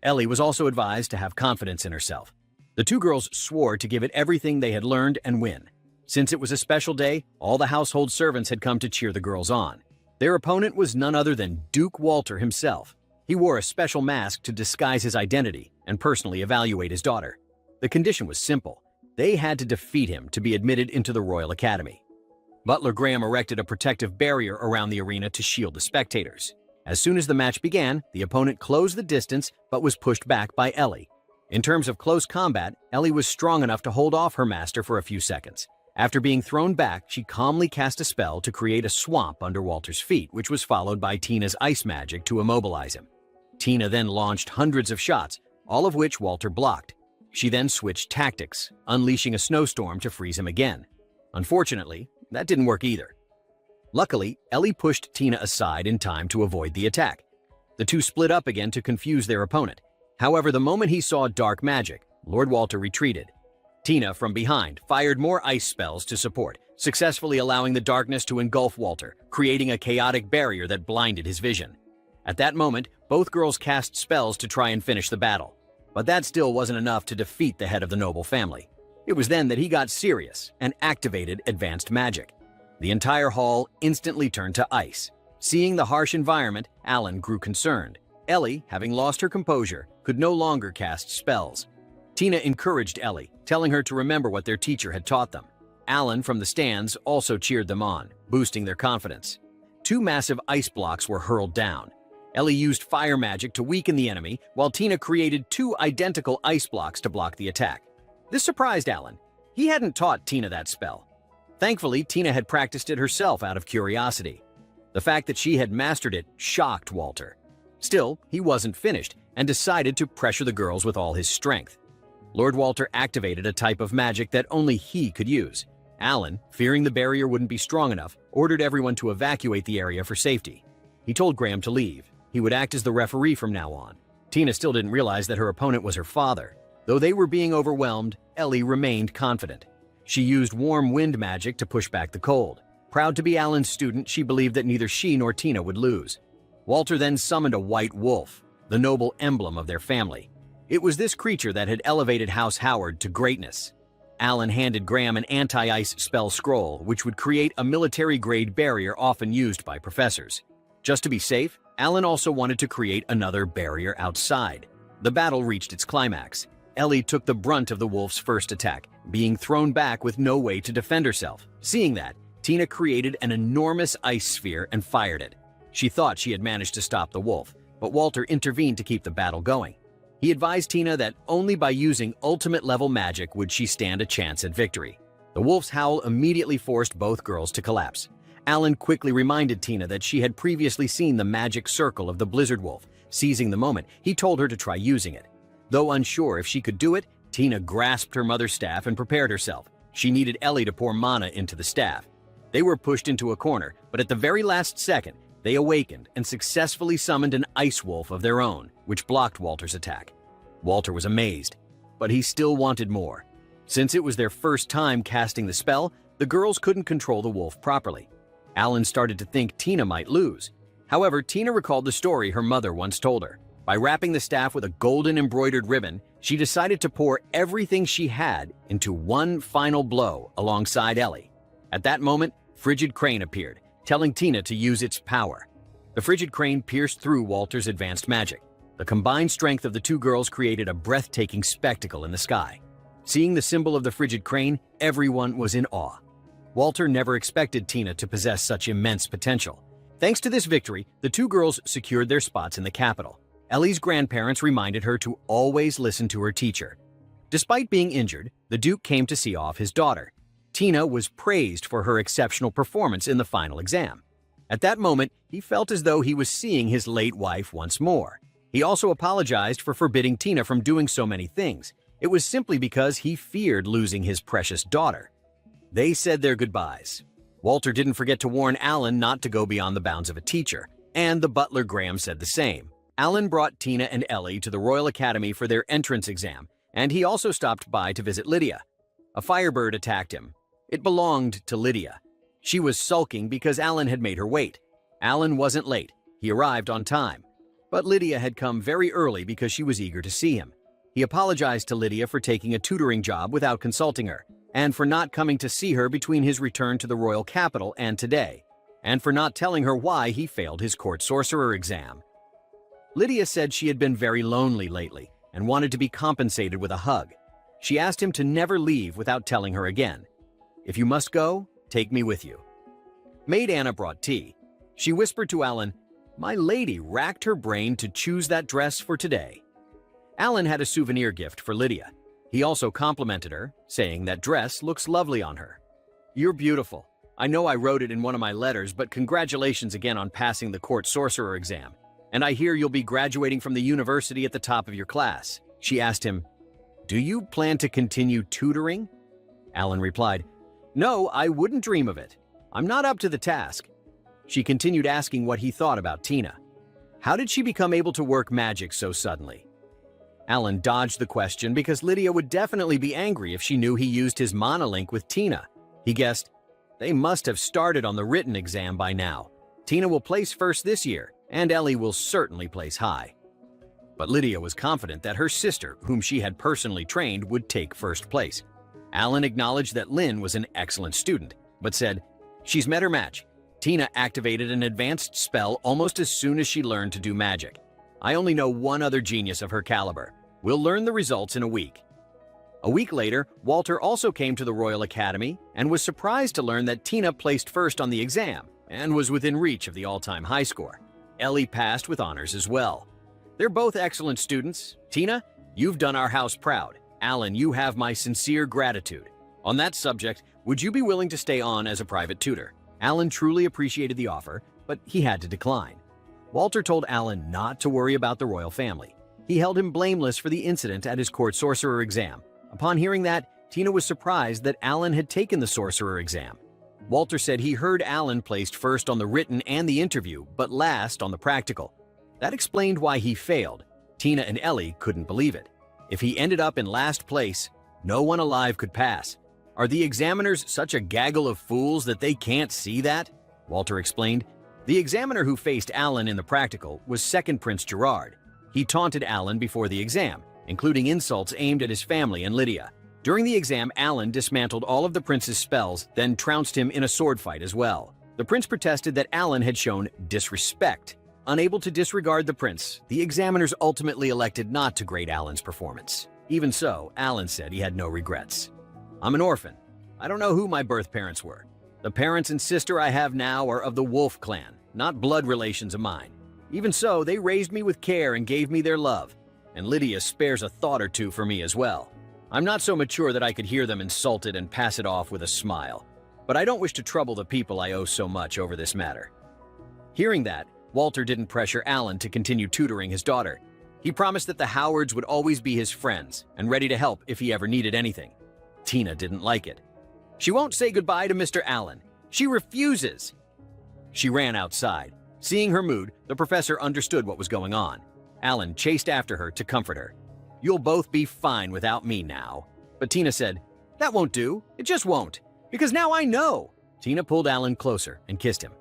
Ellie was also advised to have confidence in herself. The two girls swore to give it everything they had learned and win. Since it was a special day, all the household servants had come to cheer the girls on. Their opponent was none other than Duke Walter himself. He wore a special mask to disguise his identity and personally evaluate his daughter. The condition was simple. They had to defeat him to be admitted into the Royal Academy. Butler Graham erected a protective barrier around the arena to shield the spectators. As soon as the match began, the opponent closed the distance but was pushed back by Ellie. In terms of close combat, Ellie was strong enough to hold off her master for a few seconds. After being thrown back, she calmly cast a spell to create a swamp under Walter's feet, which was followed by Tina's ice magic to immobilize him. Tina then launched hundreds of shots, all of which Walter blocked. She then switched tactics, unleashing a snowstorm to freeze him again. Unfortunately, that didn't work either. Luckily, Ellie pushed Tina aside in time to avoid the attack. The two split up again to confuse their opponent. However, the moment he saw dark magic, Lord Walter retreated. Tina, from behind, fired more ice spells to support, successfully allowing the darkness to engulf Walter, creating a chaotic barrier that blinded his vision. At that moment, both girls cast spells to try and finish the battle. But that still wasn't enough to defeat the head of the noble family. It was then that he got serious and activated advanced magic. The entire hall instantly turned to ice. Seeing the harsh environment, Alan grew concerned. Ellie, having lost her composure, could no longer cast spells. Tina encouraged Ellie, telling her to remember what their teacher had taught them. Alan, from the stands, also cheered them on, boosting their confidence. Two massive ice blocks were hurled down. Ellie used fire magic to weaken the enemy, while Tina created two identical ice blocks to block the attack. This surprised Alan. He hadn't taught Tina that spell. Thankfully, Tina had practiced it herself out of curiosity. The fact that she had mastered it shocked Walter. Still, he wasn't finished and decided to pressure the girls with all his strength. Lord Walter activated a type of magic that only he could use. Alan, fearing the barrier wouldn't be strong enough, ordered everyone to evacuate the area for safety. He told Graham to leave. He would act as the referee from now on. Tina still didn't realize that her opponent was her father. Though they were being overwhelmed, Ellie remained confident. She used warm wind magic to push back the cold. Proud to be Alan's student, she believed that neither she nor Tina would lose. Walter then summoned a white wolf, the noble emblem of their family. It was this creature that had elevated House Howard to greatness. Alan handed Graham an anti-ice spell scroll, which would create a military-grade barrier often used by professors. Just to be safe, Alan also wanted to create another barrier outside. The battle reached its climax. Ellie took the brunt of the wolf's first attack, being thrown back with no way to defend herself. Seeing that, Tina created an enormous ice sphere and fired it. She thought she had managed to stop the wolf, but Walter intervened to keep the battle going. He advised Tina that only by using ultimate-level magic would she stand a chance at victory. The wolf's howl immediately forced both girls to collapse. Alan quickly reminded Tina that she had previously seen the magic circle of the blizzard wolf. Seizing the moment, he told her to try using it. Though unsure if she could do it, Tina grasped her mother's staff and prepared herself. She needed Ellie to pour mana into the staff. They were pushed into a corner, but at the very last second, they awakened and successfully summoned an ice wolf of their own, which blocked Walter's attack. Walter was amazed, but he still wanted more. Since it was their first time casting the spell, the girls couldn't control the wolf properly. Alan started to think Tina might lose. However, Tina recalled the story her mother once told her. By wrapping the staff with a golden embroidered ribbon, she decided to pour everything she had into one final blow alongside Ellie. At that moment, Frigid Crane appeared, telling Tina to use its power. The Frigid Crane pierced through Walter's advanced magic. The combined strength of the two girls created a breathtaking spectacle in the sky. Seeing the symbol of the Frigid Crane, everyone was in awe. Walter never expected Tina to possess such immense potential. Thanks to this victory, the two girls secured their spots in the capital. Ellie's grandparents reminded her to always listen to her teacher. Despite being injured, the Duke came to see off his daughter. Tina was praised for her exceptional performance in the final exam. At that moment, he felt as though he was seeing his late wife once more. He also apologized for forbidding Tina from doing so many things. It was simply because he feared losing his precious daughter. They said their goodbyes. Walter didn't forget to warn Alan not to go beyond the bounds of a teacher, and the butler Graham said the same. Alan brought Tina and Ellie to the Royal Academy for their entrance exam, and he also stopped by to visit Lydia. A firebird attacked him. It belonged to Lydia. She was sulking because Alan had made her wait. Alan wasn't late. He arrived on time. But Lydia had come very early because she was eager to see him. He apologized to Lydia for taking a tutoring job without consulting her, and for not coming to see her between his return to the royal capital and today, and for not telling her why he failed his court sorcerer exam. Lydia said she had been very lonely lately and wanted to be compensated with a hug. She asked him to never leave without telling her again. "If you must go, take me with you." Maid Anna brought tea. She whispered to Alan, "My lady racked her brain to choose that dress for today." Alan had a souvenir gift for Lydia. He also complimented her, saying that dress looks lovely on her. "You're beautiful. I know I wrote it in one of my letters, but congratulations again on passing the court sorcerer exam. And I hear you'll be graduating from the university at the top of your class." She asked him, "Do you plan to continue tutoring?" Alan replied, "No, I wouldn't dream of it. I'm not up to the task." She continued asking what he thought about Tina. How did she become able to work magic so suddenly? Alan dodged the question because Lydia would definitely be angry if she knew he used his monolink with Tina. He guessed, they must have started on the written exam by now. Tina will place first this year, and Ellie will certainly place high. But Lydia was confident that her sister, whom she had personally trained, would take first place. Alan acknowledged that Lynn was an excellent student, but said, "She's met her match. Tina activated an advanced spell almost as soon as she learned to do magic. I only know one other genius of her caliber. We'll learn the results in a week." A week later, Walter also came to the Royal Academy and was surprised to learn that Tina placed first on the exam and was within reach of the all-time high score. Ellie passed with honors as well. They're both excellent students. Tina, you've done our house proud. Alan, you have my sincere gratitude. On that subject, would you be willing to stay on as a private tutor? Alan truly appreciated the offer, but he had to decline. Walter told Alan not to worry about the royal family. He held him blameless for the incident at his court sorcerer exam. Upon hearing that, Tina was surprised that Alan had taken the sorcerer exam. Walter said he heard Alan placed first on the written and the interview, but last on the practical. That explained why he failed. Tina and Ellie couldn't believe it. If he ended up in last place, no one alive could pass. Are the examiners such a gaggle of fools that they can't see that? Walter explained. The examiner who faced Alan in the practical was second Prince Gerard. He taunted Alan before the exam, including insults aimed at his family and Lydia. During the exam, Alan dismantled all of the prince's spells, then trounced him in a sword fight as well. The prince protested that Alan had shown disrespect. Unable to disregard the prince, the examiners ultimately elected not to grade Alan's performance. Even so, Alan said he had no regrets. "I'm an orphan. I don't know who my birth parents were. The parents and sister I have now are of the Wolf clan, not blood relations of mine. Even so, they raised me with care and gave me their love. And Lydia spares a thought or two for me as well. I'm not so mature that I could hear them insulted and pass it off with a smile. But I don't wish to trouble the people I owe so much over this matter." Hearing that, Walter didn't pressure Alan to continue tutoring his daughter. He promised that the Howards would always be his friends and ready to help if he ever needed anything. Tina didn't like it. She won't say goodbye to Mr. Allen. She refuses. She ran outside. Seeing her mood, the professor understood what was going on. Alan chased after her to comfort her. "You'll both be fine without me now." But Tina said, "That won't do. It just won't. Because now I know." Tina pulled Alan closer and kissed him.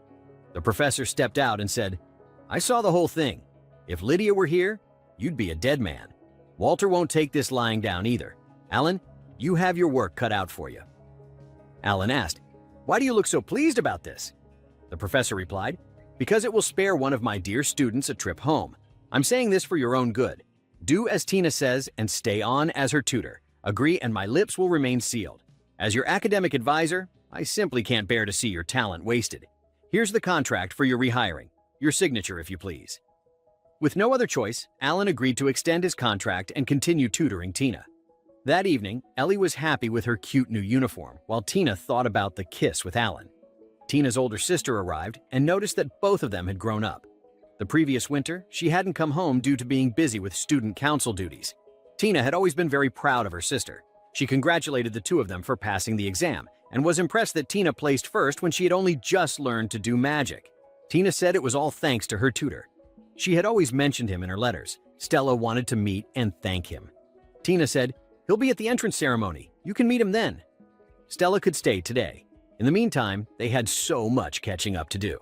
The professor stepped out and said, "I saw the whole thing. If Lydia were here, you'd be a dead man. Walter won't take this lying down either. Alan, you have your work cut out for you." Alan asked, "Why do you look so pleased about this?" The professor replied, "Because it will spare one of my dear students a trip home. I'm saying this for your own good. Do as Tina says and stay on as her tutor. Agree and my lips will remain sealed. As your academic advisor, I simply can't bear to see your talent wasted. Here's the contract for your rehiring. Your signature, if you please." With no other choice, Alan agreed to extend his contract and continue tutoring Tina. That evening, Ellie was happy with her cute new uniform, while Tina thought about the kiss with Alan. Tina's older sister arrived and noticed that both of them had grown up. The previous winter, she hadn't come home due to being busy with student council duties. Tina had always been very proud of her sister. She congratulated the two of them for passing the exam and was impressed that Tina placed first when she had only just learned to do magic. Tina said it was all thanks to her tutor. She had always mentioned him in her letters. Stella wanted to meet and thank him. Tina said, "He'll be at the entrance ceremony. You can meet him then." Stella could stay today. In the meantime, they had so much catching up to do.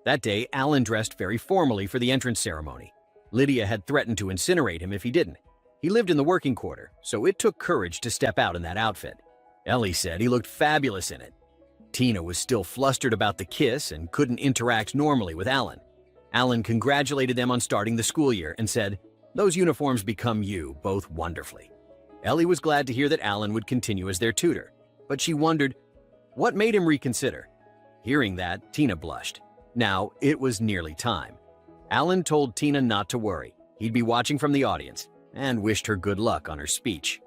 That day, Alan dressed very formally for the entrance ceremony. Lydia had threatened to incinerate him if he didn't. He lived in the working quarter, so it took courage to step out in that outfit. Ellie said he looked fabulous in it. Tina was still flustered about the kiss and couldn't interact normally with Alan. Alan congratulated them on starting the school year and said, "Those uniforms become you both wonderfully." Ellie was glad to hear that Alan would continue as their tutor, but she wondered, what made him reconsider? Hearing that, Tina blushed. Now, it was nearly time. Alan told Tina not to worry. He'd be watching from the audience and wished her good luck on her speech.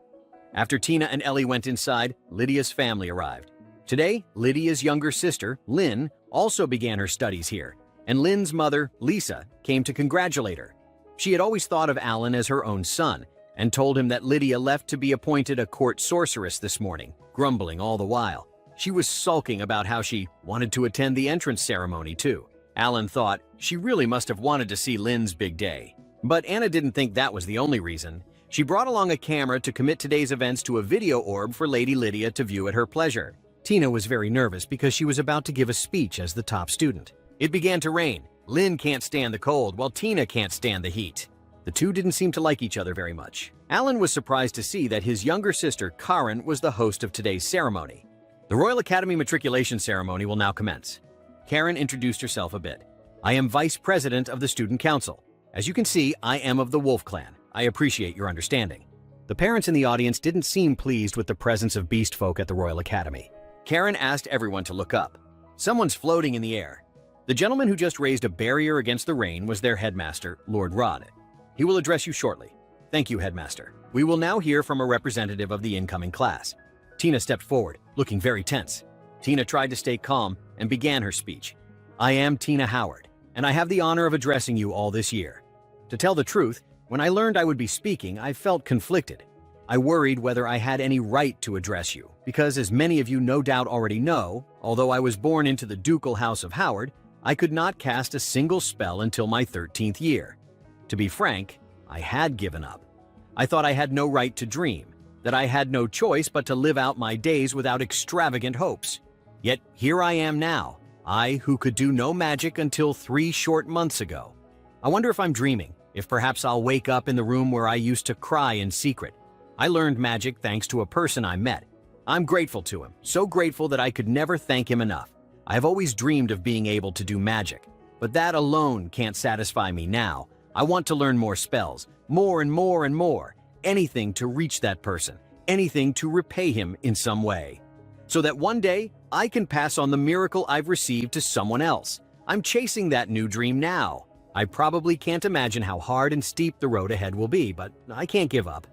After Tina and Ellie went inside, Lydia's family arrived. Today, Lydia's younger sister, Lynn, also began her studies here, and Lynn's mother, Lisa, came to congratulate her. She had always thought of Alan as her own son and told him that Lydia left to be appointed a court sorceress this morning, grumbling all the while. She was sulking about how she wanted to attend the entrance ceremony too. Alan thought she really must have wanted to see Lynn's big day. But Anna didn't think that was the only reason. She brought along a camera to commit today's events to a video orb for Lady Lydia to view at her pleasure. Tina was very nervous because she was about to give a speech as the top student. It began to rain. Lynn can't stand the cold, while Tina can't stand the heat. The two didn't seem to like each other very much. Alan was surprised to see that his younger sister, Karen, was the host of today's ceremony. The Royal Academy matriculation ceremony will now commence. Karen introduced herself a bit. "I am Vice President of the Student Council. As you can see, I am of the Wolf Clan. I appreciate your understanding." The parents in the audience didn't seem pleased with the presence of beast folk at the Royal Academy. Karen asked everyone to look up. Someone's floating in the air. The gentleman who just raised a barrier against the rain was their headmaster, Lord Rod. He will address you shortly. Thank you, headmaster. We will now hear from a representative of the incoming class. Tina stepped forward, looking very tense. Tina tried to stay calm and began her speech. "I am Tina Howard, and I have the honor of addressing you all this year. To tell the truth, when I learned I would be speaking, I felt conflicted. I worried whether I had any right to address you, because as many of you no doubt already know, although I was born into the ducal house of Howard, I could not cast a single spell until my 13th year. To be frank, I had given up. I thought I had no right to dream, that I had no choice but to live out my days without extravagant hopes. Yet here I am now, I who could do no magic until 3 short months ago. I wonder if I'm dreaming, if perhaps I'll wake up in the room where I used to cry in secret. I learned magic thanks to a person I met. I'm grateful to him, so grateful that I could never thank him enough. I have always dreamed of being able to do magic, but that alone can't satisfy me now. I want to learn more spells, more and more and more, anything to reach that person, anything to repay him in some way, so that one day I can pass on the miracle I've received to someone else. I'm chasing that new dream now. I probably can't imagine how hard and steep the road ahead will be, but I can't give up.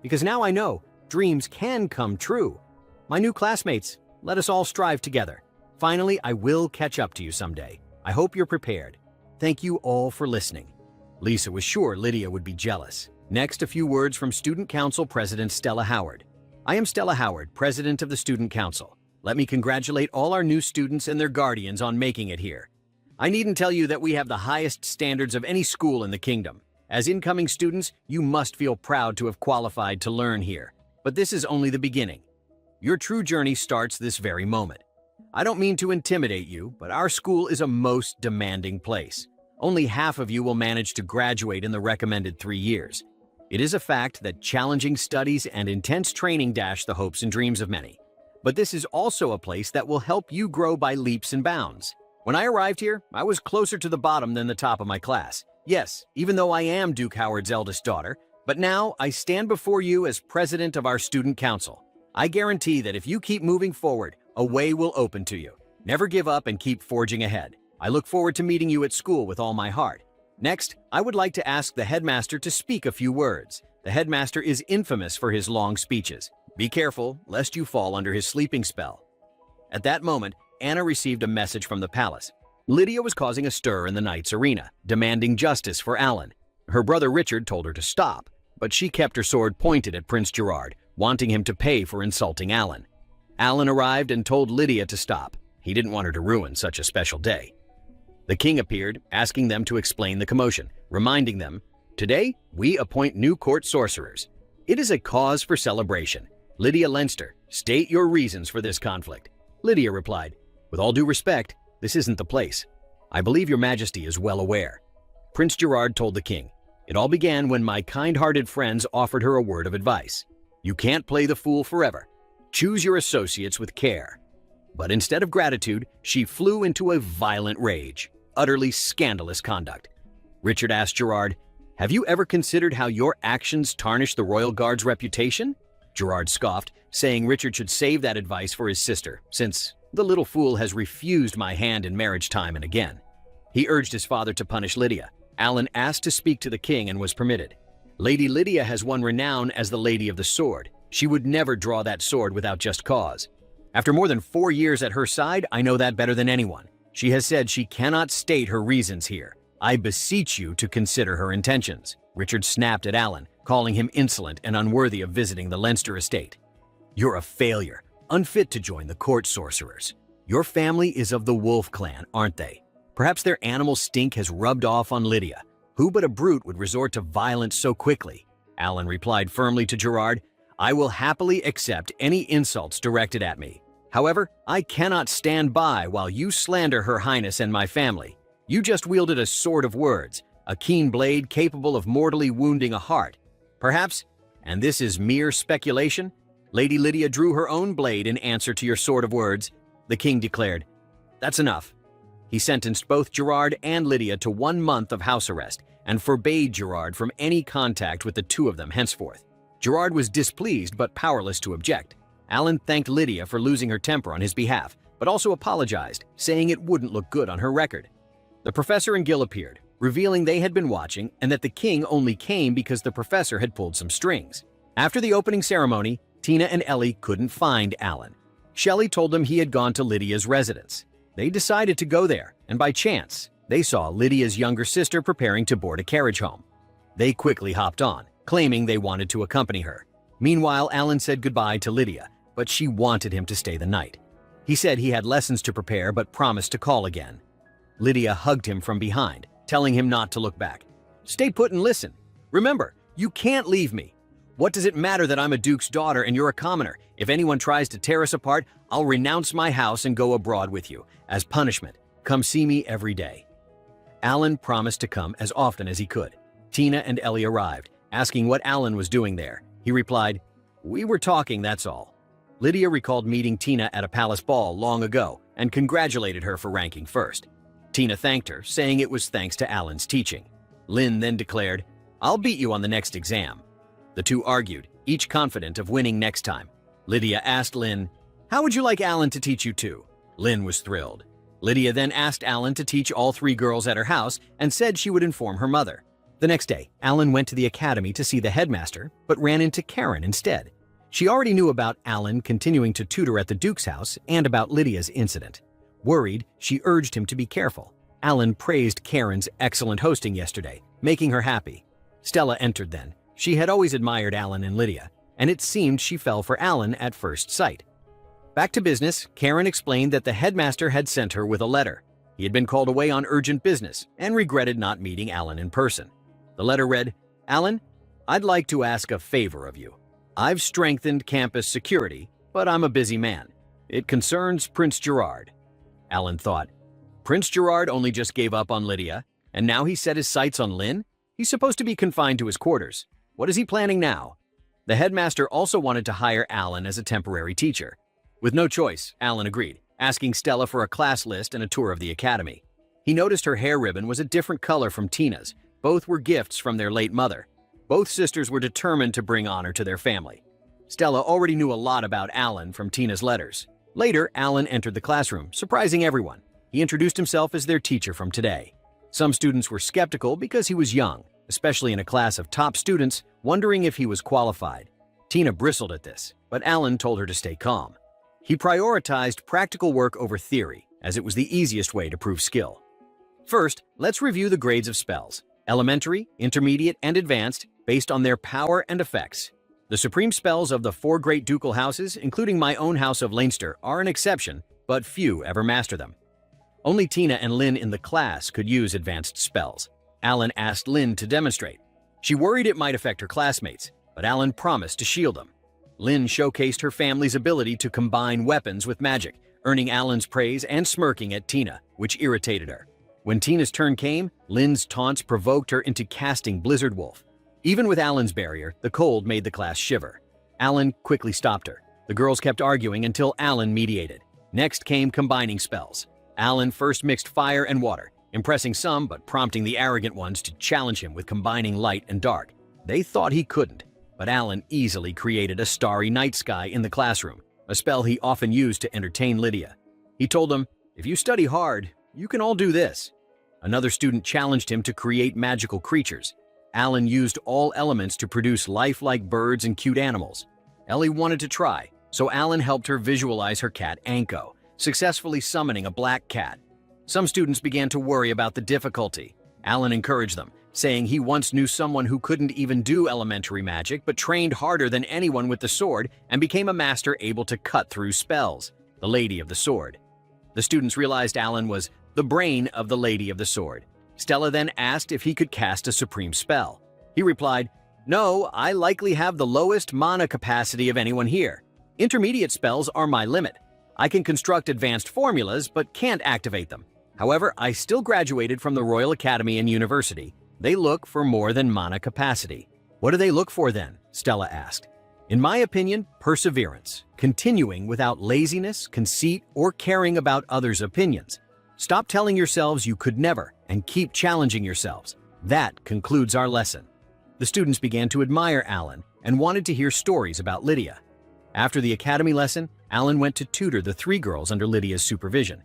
Because now I know dreams can come true. My new classmates, let us all strive together. Finally, I will catch up to you someday. I hope you're prepared. Thank you all for listening." Lisa was sure Lydia would be jealous. Next, a few words from Student Council President Stella Howard. "I am Stella Howard, President of the Student Council. Let me congratulate all our new students and their guardians on making it here. I needn't tell you that we have the highest standards of any school in the kingdom. As incoming students, you must feel proud to have qualified to learn here. But this is only the beginning. Your true journey starts this very moment. I don't mean to intimidate you, but our school is a most demanding place. Only half of you will manage to graduate in the recommended 3 years. It is a fact that challenging studies and intense training dash the hopes and dreams of many. But this is also a place that will help you grow by leaps and bounds. When I arrived here, I was closer to the bottom than the top of my class. Yes, even though I am Duke Howard's eldest daughter, but now I stand before you as president of our student council. I guarantee that if you keep moving forward, a way will open to you. Never give up and keep forging ahead. I look forward to meeting you at school with all my heart. Next, I would like to ask the headmaster to speak a few words. The headmaster is infamous for his long speeches. Be careful, lest you fall under his sleeping spell." At that moment, Anna received a message from the palace. Lydia was causing a stir in the knight's arena, demanding justice for Alan. Her brother Richard told her to stop, but she kept her sword pointed at Prince Gerard, wanting him to pay for insulting Alan. Alan arrived and told Lydia to stop. He didn't want her to ruin such a special day. The king appeared, asking them to explain the commotion, reminding them, "Today, we appoint new court sorcerers. It is a cause for celebration. Lydia Leinster, state your reasons for this conflict." Lydia replied, "With all due respect, this isn't the place. I believe your majesty is well aware." Prince Gerard told the king, "It all began when my kind-hearted friends offered her a word of advice. You can't play the fool forever. Choose your associates with care." But instead of gratitude, she flew into a violent rage. Utterly scandalous conduct. Richard asked Gerard, "Have you ever considered how your actions tarnish the royal guard's reputation?" Gerard scoffed, saying Richard should save that advice for his sister, since the little fool has refused my hand in marriage time and again. He urged his father to punish Lydia. Alan asked to speak to the king and was permitted. Lady Lydia has won renown as the Lady of the Sword. She would never draw that sword without just cause. After more than 4 years at her side, I know that better than anyone. She has said she cannot state her reasons here. I beseech you to consider her intentions." Richard snapped at Alan, calling him insolent and unworthy of visiting the Leinster estate. "You're a failure, unfit to join the court sorcerers. Your family is of the Wolf clan, aren't they? Perhaps their animal stink has rubbed off on Lydia. Who but a brute would resort to violence so quickly?" Alan replied firmly to Gerard, "I will happily accept any insults directed at me. However, I cannot stand by while you slander Her Highness and my family. You just wielded a sword of words, a keen blade capable of mortally wounding a heart. Perhaps, and this is mere speculation, Lady Lydia drew her own blade in answer to your sword of words." The king declared, "That's enough." He sentenced both Gerard and Lydia to 1 month of house arrest and forbade Gerard from any contact with the two of them henceforth. Gerard was displeased but powerless to object. Alan thanked Lydia for losing her temper on his behalf, but also apologized, saying it wouldn't look good on her record. The professor and Gil appeared, revealing they had been watching and that the king only came because the professor had pulled some strings. After the opening ceremony, Tina and Ellie couldn't find Alan. Shelley told them he had gone to Lydia's residence. They decided to go there, and by chance, they saw Lydia's younger sister preparing to board a carriage home. They quickly hopped on, claiming they wanted to accompany her. Meanwhile, Alan said goodbye to Lydia, but she wanted him to stay the night. He said he had lessons to prepare but promised to call again. Lydia hugged him from behind, telling him not to look back. "Stay put and listen. Remember, you can't leave me. What does it matter that I'm a duke's daughter and you're a commoner? If anyone tries to tear us apart, I'll renounce my house and go abroad with you. As punishment, come see me every day." Alan promised to come as often as he could. Tina and Ellie arrived, asking what Alan was doing there. He replied, "We were talking, that's all." Lydia recalled meeting Tina at a palace ball long ago and congratulated her for ranking first. Tina thanked her, saying it was thanks to Alan's teaching. Lynn then declared, "I'll beat you on the next exam." The two argued, each confident of winning next time. Lydia asked Lynn, "How would you like Alan to teach you too?" Lynn was thrilled. Lydia then asked Alan to teach all 3 girls at her house and said she would inform her mother. The next day, Alan went to the academy to see the headmaster, but ran into Karen instead. She already knew about Alan continuing to tutor at the Duke's house and about Lydia's incident. Worried, she urged him to be careful. Alan praised Karen's excellent hosting yesterday, making her happy. Stella entered then. She had always admired Alan and Lydia, and it seemed she fell for Alan at first sight. Back to business, Karen explained that the headmaster had sent her with a letter. He had been called away on urgent business and regretted not meeting Alan in person. The letter read, "Alan, I'd like to ask a favor of you. I've strengthened campus security, but I'm a busy man. It concerns Prince Gerard." Alan thought, Prince Gerard only just gave up on Lydia, and now he's set his sights on Lynn? He's supposed to be confined to his quarters. What is he planning now? The headmaster also wanted to hire Alan as a temporary teacher. With no choice, Alan agreed, asking Stella for a class list and a tour of the academy. He noticed her hair ribbon was a different color from Tina's. Both were gifts from their late mother. Both sisters were determined to bring honor to their family. Stella already knew a lot about Alan from Tina's letters. Later, Alan entered the classroom, surprising everyone. He introduced himself as their teacher from today. Some students were skeptical because he was young, especially in a class of top students, wondering if he was qualified. Tina bristled at this, but Alan told her to stay calm. He prioritized practical work over theory, as it was the easiest way to prove skill. First, let's review the grades of spells: elementary, intermediate, and advanced, based on their power and effects. The supreme spells of the 4 great ducal houses, including my own house of Leinster, are an exception, but few ever master them. Only Tina and Lynn in the class could use advanced spells. Alan asked Lynn to demonstrate. She worried it might affect her classmates, but Alan promised to shield them. Lynn showcased her family's ability to combine weapons with magic, earning Alan's praise and smirking at Tina, which irritated her. When Tina's turn came, Lynn's taunts provoked her into casting Blizzard Wolf. Even with Alan's barrier, the cold made the class shiver. Alan quickly stopped her. The girls kept arguing until Alan mediated. Next came combining spells. Alan first mixed fire and water, impressing some but prompting the arrogant ones to challenge him with combining light and dark. They thought he couldn't, but Alan easily created a starry night sky in the classroom, a spell he often used to entertain Lydia. He told them, "If you study hard, you can all do this." Another student challenged him to create magical creatures. Alan used all elements to produce lifelike birds and cute animals. Ellie wanted to try, so Alan helped her visualize her cat Anko, successfully summoning a black cat. Some students began to worry about the difficulty. Alan encouraged them, saying he once knew someone who couldn't even do elementary magic but trained harder than anyone with the sword and became a master able to cut through spells, the Lady of the Sword. The students realized Alan was the brain of the Lady of the Sword. Stella then asked if he could cast a supreme spell. He replied, "No, I likely have the lowest mana capacity of anyone here. Intermediate spells are my limit. I can construct advanced formulas but can't activate them. However, I still graduated from the Royal Academy and University. They look for more than mana capacity." "What do they look for then?" Stella asked. "In my opinion, perseverance, continuing without laziness, conceit, or caring about others' opinions. Stop telling yourselves you could never and keep challenging yourselves. That concludes our lesson." The students began to admire Alan and wanted to hear stories about Lydia. After the academy lesson, Alan went to tutor the 3 girls under Lydia's supervision.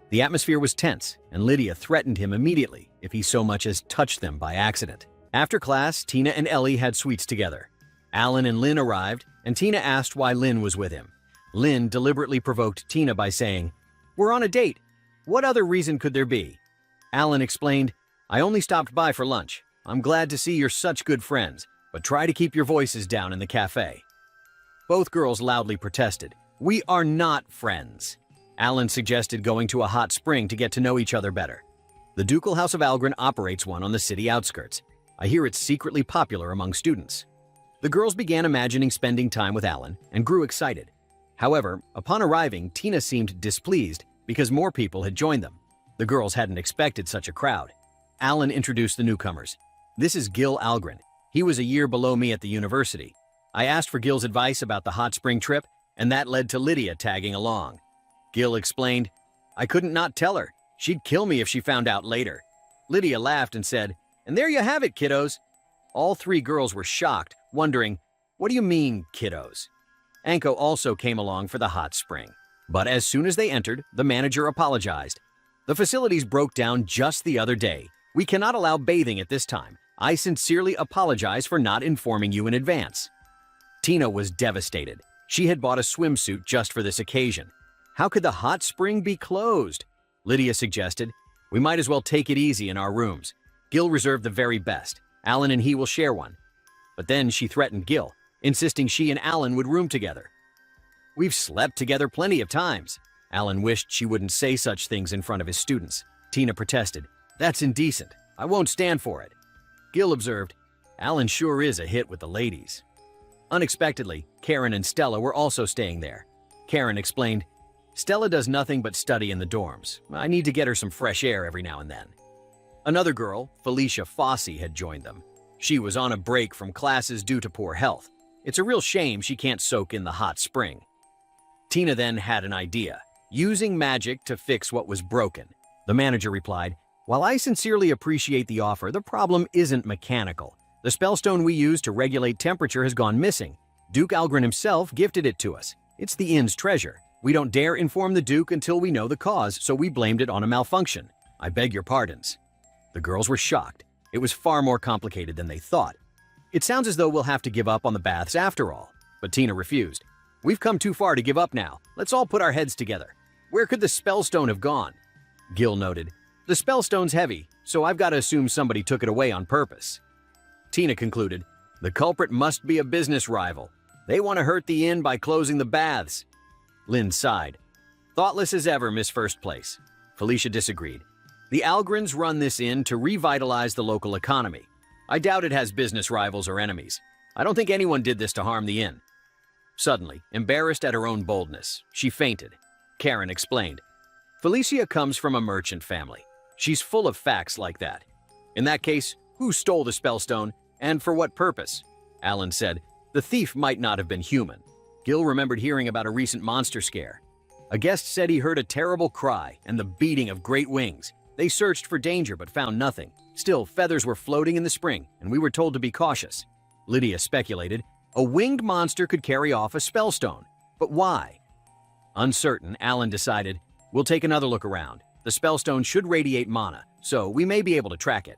The atmosphere was tense, and Lydia threatened him immediately if he so much as touched them by accident. After class, Tina and Ellie had sweets together. Alan and Lynn arrived, and Tina asked why Lynn was with him. Lynn deliberately provoked Tina by saying, "We're on a date. What other reason could there be?" Alan explained, "I only stopped by for lunch. I'm glad to see you're such good friends, but try to keep your voices down in the cafe." Both girls loudly protested. "We are not friends." Alan suggested going to a hot spring to get to know each other better. The Ducal House of Algren operates one on the city outskirts. I hear it's secretly popular among students. The girls began imagining spending time with Alan and grew excited. However, upon arriving, Tina seemed displeased because more people had joined them. The girls hadn't expected such a crowd. Alan introduced the newcomers. "This is Gil Algren. He was a year below me at the university. I asked for Gil's advice about the hot spring trip, and that led to Lydia tagging along." Gil explained, "I couldn't not tell her. She'd kill me if she found out later." Lydia laughed and said, "And there you have it, kiddos." All 3 girls were shocked, wondering, "What do you mean, kiddos?" Anko also came along for the hot spring. But as soon as they entered, the manager apologized. "The facilities broke down just the other day. We cannot allow bathing at this time. I sincerely apologize for not informing you in advance." Tina was devastated. She had bought a swimsuit just for this occasion. How could the hot spring be closed? Lydia suggested, "We might as well take it easy in our rooms. Gil reserved the very best. Alan and he will share one." But then she threatened Gil, insisting she and Alan would room together. "We've slept together plenty of times." Alan wished she wouldn't say such things in front of his students. Tina protested, "That's indecent. I won't stand for it." Gil observed, "Alan sure is a hit with the ladies." Unexpectedly, Karen and Stella were also staying there. Karen explained, "Stella does nothing but study in the dorms. I need to get her some fresh air every now and then." Another girl, Felicia Fossey, had joined them. She was on a break from classes due to poor health. It's a real shame she can't soak in the hot spring. Tina then had an idea, using magic to fix what was broken. The manager replied, "While I sincerely appreciate the offer, the problem isn't mechanical. The spellstone we use to regulate temperature has gone missing. Duke Algren himself gifted it to us. It's the inn's treasure. We don't dare inform the Duke until we know the cause, so we blamed it on a malfunction. I beg your pardons." The girls were shocked. It was far more complicated than they thought. It sounds as though we'll have to give up on the baths after all, but Tina refused. We've come too far to give up now. Let's all put our heads together. Where could the spellstone have gone? Gil noted. The spellstone's heavy, so I've got to assume somebody took it away on purpose. Tina concluded. The culprit must be a business rival. They want to hurt the inn by closing the baths. Lynn sighed. Thoughtless as ever, Miss First Place. Felicia disagreed. The Algrens run this inn to revitalize the local economy. I doubt it has business rivals or enemies. I don't think anyone did this to harm the inn. Suddenly, embarrassed at her own boldness, she fainted. Karen explained. Felicia comes from a merchant family. She's full of facts like that. In that case, who stole the spellstone and for what purpose? Alan said. The thief might not have been human. Gil remembered hearing about a recent monster scare. A guest said he heard a terrible cry and the beating of great wings. They searched for danger but found nothing. Still, feathers were floating in the spring, and we were told to be cautious. Lydia speculated. A winged monster could carry off a spellstone. But why? Uncertain, Alan decided, we'll take another look around. The spellstone should radiate mana, so we may be able to track it.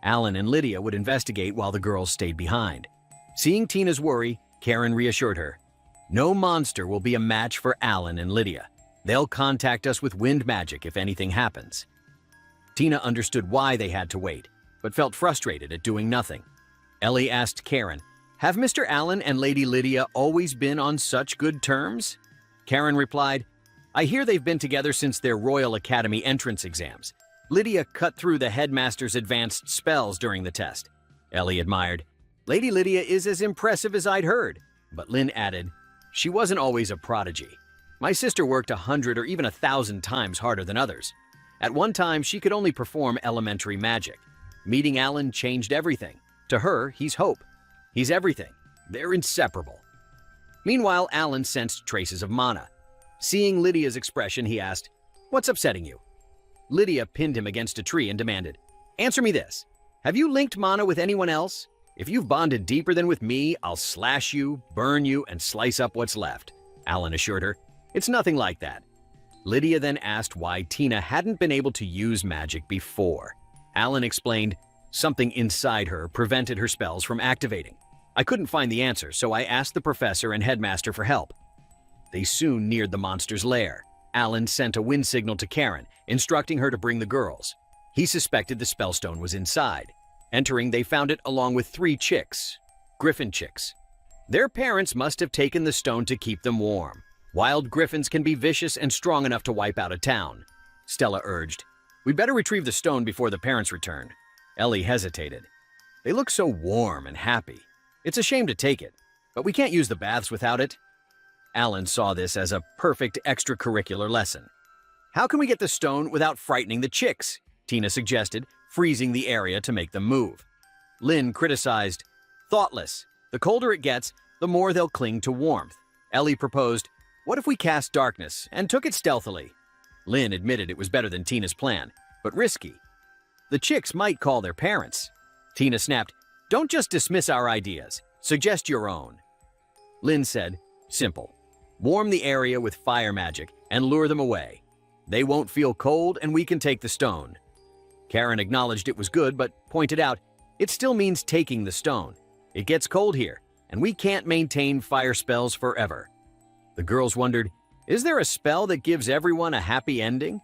Alan and Lydia would investigate while the girls stayed behind. Seeing Tina's worry, Karen reassured her. No monster will be a match for Alan and Lydia. They'll contact us with wind magic if anything happens. Tina understood why they had to wait, but felt frustrated at doing nothing. Ellie asked Karen, have Mr. Allen and Lady Lydia always been on such good terms? Karen replied, I hear they've been together since their Royal Academy entrance exams. Lydia cut through the headmaster's advanced spells during the test. Ellie admired, Lady Lydia is as impressive as I'd heard. But Lynn added, she wasn't always a prodigy. My sister worked 100 or even 1,000 times harder than others. At one time, she could only perform elementary magic. Meeting Alan changed everything. To her, he's hope. He's everything. They're inseparable. Meanwhile, Alan sensed traces of mana. Seeing Lydia's expression, he asked, what's upsetting you? Lydia pinned him against a tree and demanded, answer me this. Have you linked mana with anyone else? If you've bonded deeper than with me, I'll slash you, burn you, and slice up what's left. Alan assured her, it's nothing like that. Lydia then asked why Tina hadn't been able to use magic before. Alan explained, something inside her prevented her spells from activating. I couldn't find the answer, so I asked the professor and headmaster for help. They soon neared the monster's lair. Alan sent a wind signal to Karen, instructing her to bring the girls. He suspected the spellstone was inside. Entering, they found it along with 3 chicks, griffin chicks. Their parents must have taken the stone to keep them warm. Wild griffins can be vicious and strong enough to wipe out a town. Stella urged, we'd better retrieve the stone before the parents return. Ellie hesitated. They look so warm and happy. It's a shame to take it, but we can't use the baths without it. Alan saw this as a perfect extracurricular lesson. How can we get the stone without frightening the chicks? Tina suggested, freezing the area to make them move. Lynn criticized, thoughtless. The colder it gets, the more they'll cling to warmth. Ellie proposed, what if we cast darkness and took it stealthily? Lynn admitted it was better than Tina's plan, but risky. The chicks might call their parents. Tina snapped, don't just dismiss our ideas. Suggest your own. Lynn said, simple. Warm the area with fire magic and lure them away. They won't feel cold and we can take the stone. Karen acknowledged it was good, but pointed out, it still means taking the stone. It gets cold here, and we can't maintain fire spells forever. The girls wondered, is there a spell that gives everyone a happy ending?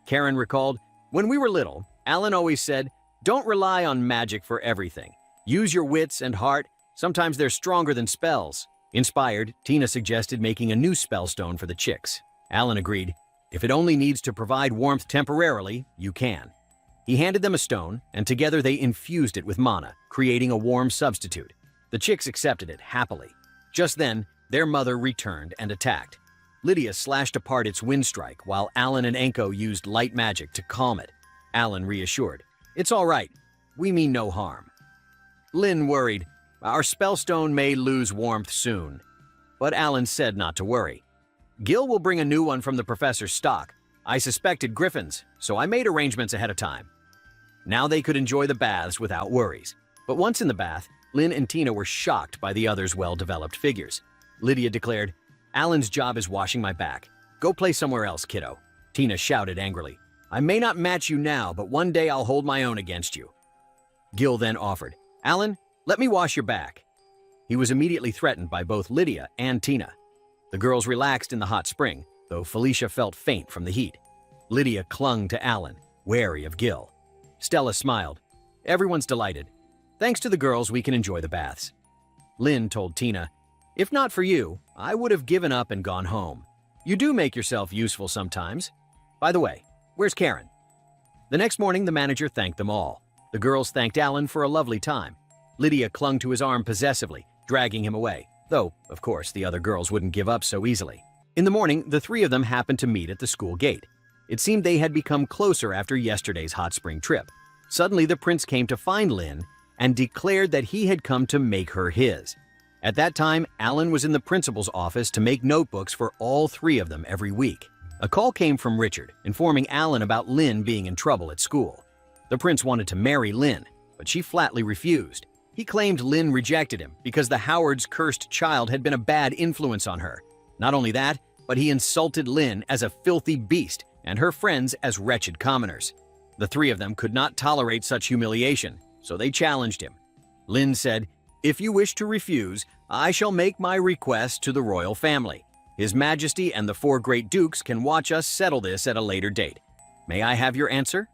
Karen recalled, when we were little, Alan always said, don't rely on magic for everything. Use your wits and heart. Sometimes they're stronger than spells. Inspired, Tina suggested making a new spellstone for the chicks. Alan agreed, if it only needs to provide warmth temporarily, you can. He handed them a stone, and together they infused it with mana, creating a warm substitute. The chicks accepted it happily. Just then, their mother returned and attacked. Lydia slashed apart its wind strike, while Alan and Enko used light magic to calm it. Alan reassured, it's all right. We mean no harm. Lynn worried, our spellstone may lose warmth soon. But Alan said not to worry. Gil will bring a new one from the professor's stock. I suspected griffins, so I made arrangements ahead of time. Now they could enjoy the baths without worries. But once in the bath, Lynn and Tina were shocked by the others' well-developed figures. Lydia declared, Alan's job is washing my back. Go play somewhere else, kiddo. Tina shouted angrily, I may not match you now, but one day I'll hold my own against you. Gil then offered, Alan, let me wash your back. He was immediately threatened by both Lydia and Tina. The girls relaxed in the hot spring, though Felicia felt faint from the heat. Lydia clung to Alan, wary of Gil. Stella smiled. Everyone's delighted. Thanks to the girls, we can enjoy the baths. Lynn told Tina, if not for you, I would have given up and gone home. You do make yourself useful sometimes. By the way, where's Karen? The next morning, the manager thanked them all. The girls thanked Alan for a lovely time. Lydia clung to his arm possessively, dragging him away, though, of course, the other girls wouldn't give up so easily. In the morning, the three of them happened to meet at the school gate. It seemed they had become closer after yesterday's hot spring trip. Suddenly, the prince came to find Lynn and declared that he had come to make her his. At that time, Alan was in the principal's office to make notebooks for all three of them every week. A call came from Richard, informing Alan about Lynn being in trouble at school. The prince wanted to marry Lynn, but she flatly refused. He claimed Lynn rejected him because the Howards' cursed child had been a bad influence on her. Not only that, but he insulted Lynn as a filthy beast and her friends as wretched commoners. The three of them could not tolerate such humiliation, so they challenged him. Lynn said, if you wish to refuse, I shall make my request to the royal family. His Majesty and the four great dukes can watch us settle this at a later date. May I have your answer?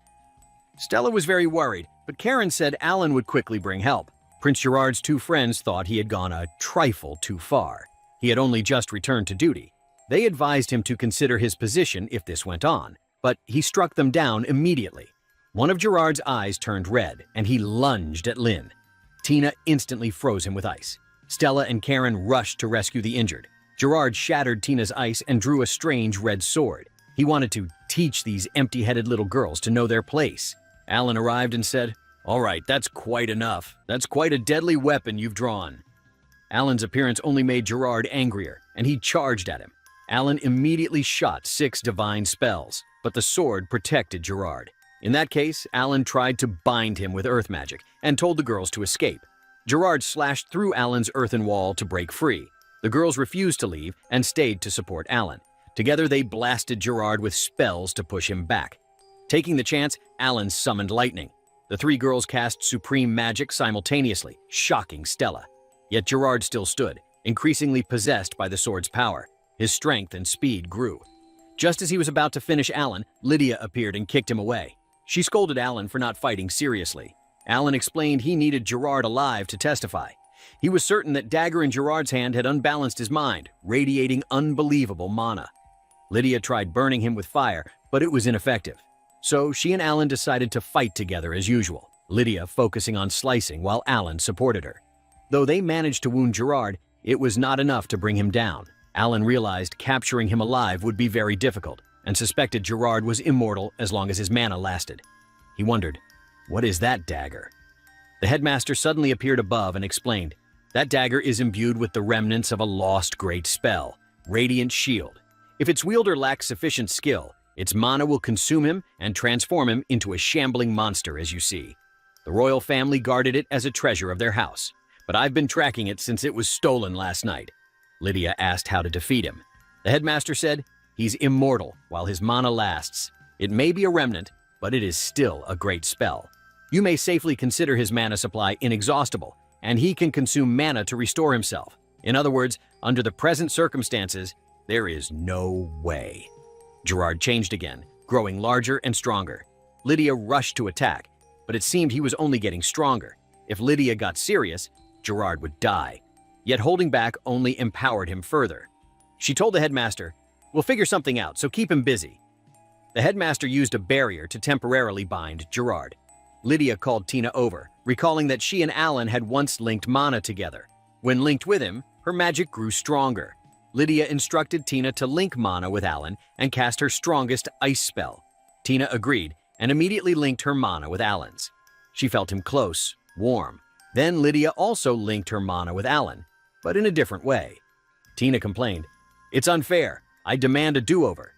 Stella was very worried, but Karen said Alan would quickly bring help. Prince Gerard's two friends thought he had gone a trifle too far. He had only just returned to duty. They advised him to consider his position if this went on, but he struck them down immediately. One of Gerard's eyes turned red, and he lunged at Lynn. Tina instantly froze him with ice. Stella and Karen rushed to rescue the injured. Gerard shattered Tina's ice and drew a strange red sword. He wanted to teach these empty-headed little girls to know their place. Alan arrived and said, all right, that's quite enough. That's quite a deadly weapon you've drawn. Alan's appearance only made Gerard angrier, and he charged at him. Alan immediately shot 6 divine spells, but the sword protected Gerard. In that case, Alan tried to bind him with earth magic and told the girls to escape. Gerard slashed through Alan's earthen wall to break free. The girls refused to leave and stayed to support Alan. Together, they blasted Gerard with spells to push him back. Taking the chance, Alan summoned lightning. The 3 girls cast supreme magic simultaneously, shocking Stella. Yet Gerard still stood, increasingly possessed by the sword's power. His strength and speed grew. Just as he was about to finish Alan, Lydia appeared and kicked him away. She scolded Alan for not fighting seriously. Alan explained he needed Gerard alive to testify. He was certain that dagger in Gerard's hand had unbalanced his mind, radiating unbelievable mana. Lydia tried burning him with fire, but it was ineffective. So she and Alan decided to fight together as usual, Lydia focusing on slicing while Alan supported her. Though they managed to wound Gerard, it was not enough to bring him down. Alan realized capturing him alive would be very difficult, and suspected Gerard was immortal as long as his mana lasted. He wondered, what is that dagger? The headmaster suddenly appeared above and explained, that dagger is imbued with the remnants of a lost great spell, Radiant Shield. If its wielder lacks sufficient skill, its mana will consume him and transform him into a shambling monster, as you see. The royal family guarded it as a treasure of their house, but I've been tracking it since it was stolen last night. Lydia asked how to defeat him. The headmaster said, he's immortal while his mana lasts. It may be a remnant, but it is still a great spell. You may safely consider his mana supply inexhaustible, and he can consume mana to restore himself. In other words, under the present circumstances, there is no way. Gerard changed again, growing larger and stronger. Lydia rushed to attack, but it seemed he was only getting stronger. If Lydia got serious, Gerard would die. Yet holding back only empowered him further. She told the headmaster, we'll figure something out, so keep him busy. The headmaster used a barrier to temporarily bind Gerard. Lydia called Tina over, recalling that she and Alan had once linked mana together. When linked with him, her magic grew stronger. Lydia instructed Tina to link mana with Alan and cast her strongest ice spell. Tina agreed and immediately linked her mana with Alan's. She felt him close, warm. Then Lydia also linked her mana with Alan, but in a different way. Tina complained, "It's unfair. I demand a do-over."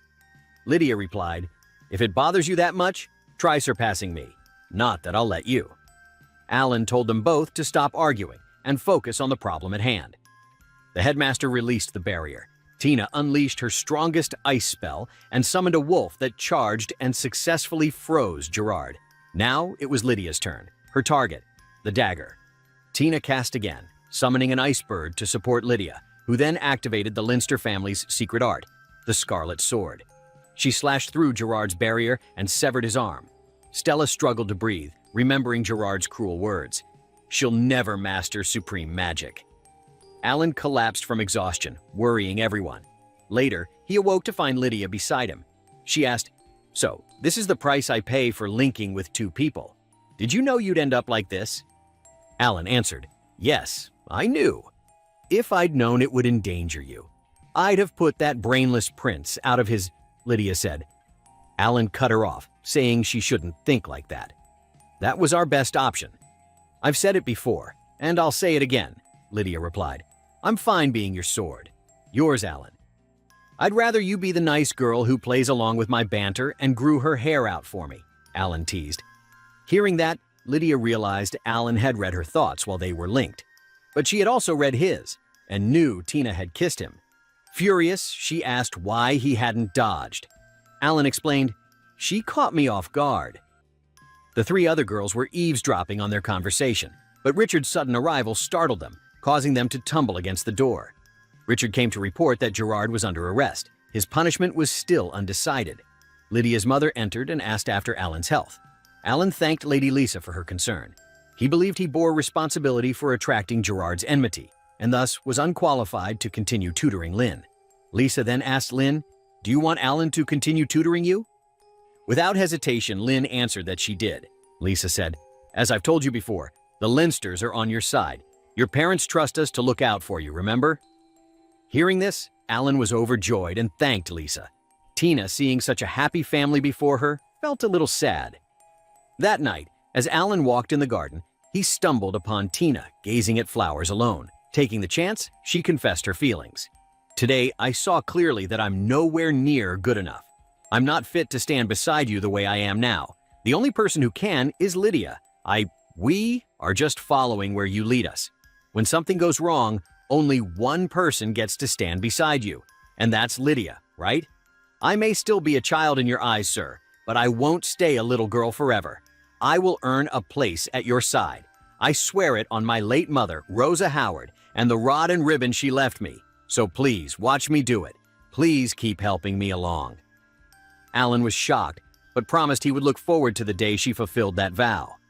Lydia replied, "If it bothers you that much, try surpassing me. Not that I'll let you." Alan told them both to stop arguing and focus on the problem at hand. The headmaster released the barrier. Tina unleashed her strongest ice spell and summoned a wolf that charged and successfully froze Gerard. Now it was Lydia's turn. Her target, the dagger. Tina cast again, summoning an ice bird to support Lydia, who then activated the Leinster family's secret art, the Scarlet Sword. She slashed through Gerard's barrier and severed his arm. Stella struggled to breathe, remembering Gerard's cruel words. She'll never master supreme magic. Alan collapsed from exhaustion, worrying everyone. Later, he awoke to find Lydia beside him. She asked, "So, this is the price I pay for linking with two people. Did you know you'd end up like this?" Alan answered, "Yes, I knew. If I'd known it would endanger you, I'd have put that brainless prince out of his," Lydia said. Alan cut her off, saying she shouldn't think like that. "That was our best option." "I've said it before, and I'll say it again," Lydia replied. "I'm fine being your sword. Yours, Alan. I'd rather you be the nice girl who plays along with my banter and grew her hair out for me," Alan teased. Hearing that, Lydia realized Alan had read her thoughts while they were linked. But she had also read his, and knew Tina had kissed him. Furious, she asked why he hadn't dodged. Alan explained, "She caught me off guard." The three other girls were eavesdropping on their conversation, but Richard's sudden arrival startled them, causing them to tumble against the door. Richard came to report that Gerard was under arrest. His punishment was still undecided. Lydia's mother entered and asked after Alan's health. Alan thanked Lady Lisa for her concern. He believed he bore responsibility for attracting Gerard's enmity, and thus was unqualified to continue tutoring Lynn. Lisa then asked Lynn, "Do you want Alan to continue tutoring you?" Without hesitation, Lynn answered that she did. Lisa said, "As I've told you before, the Leinsters are on your side. Your parents trust us to look out for you, remember?" Hearing this, Alan was overjoyed and thanked Lisa. Tina, seeing such a happy family before her, felt a little sad. That night, as Alan walked in the garden, he stumbled upon Tina gazing at flowers alone. Taking the chance, she confessed her feelings. "Today, I saw clearly that I'm nowhere near good enough. I'm not fit to stand beside you the way I am now. The only person who can is Lydia. We are just following where you lead us. When something goes wrong, only one person gets to stand beside you, and that's Lydia, right? I may still be a child in your eyes, sir, but I won't stay a little girl forever. I will earn a place at your side. I swear it on my late mother, Rosa Howard, and the rod and ribbon she left me. So please, watch me do it. Please keep helping me along." Alan was shocked, but promised he would look forward to the day she fulfilled that vow.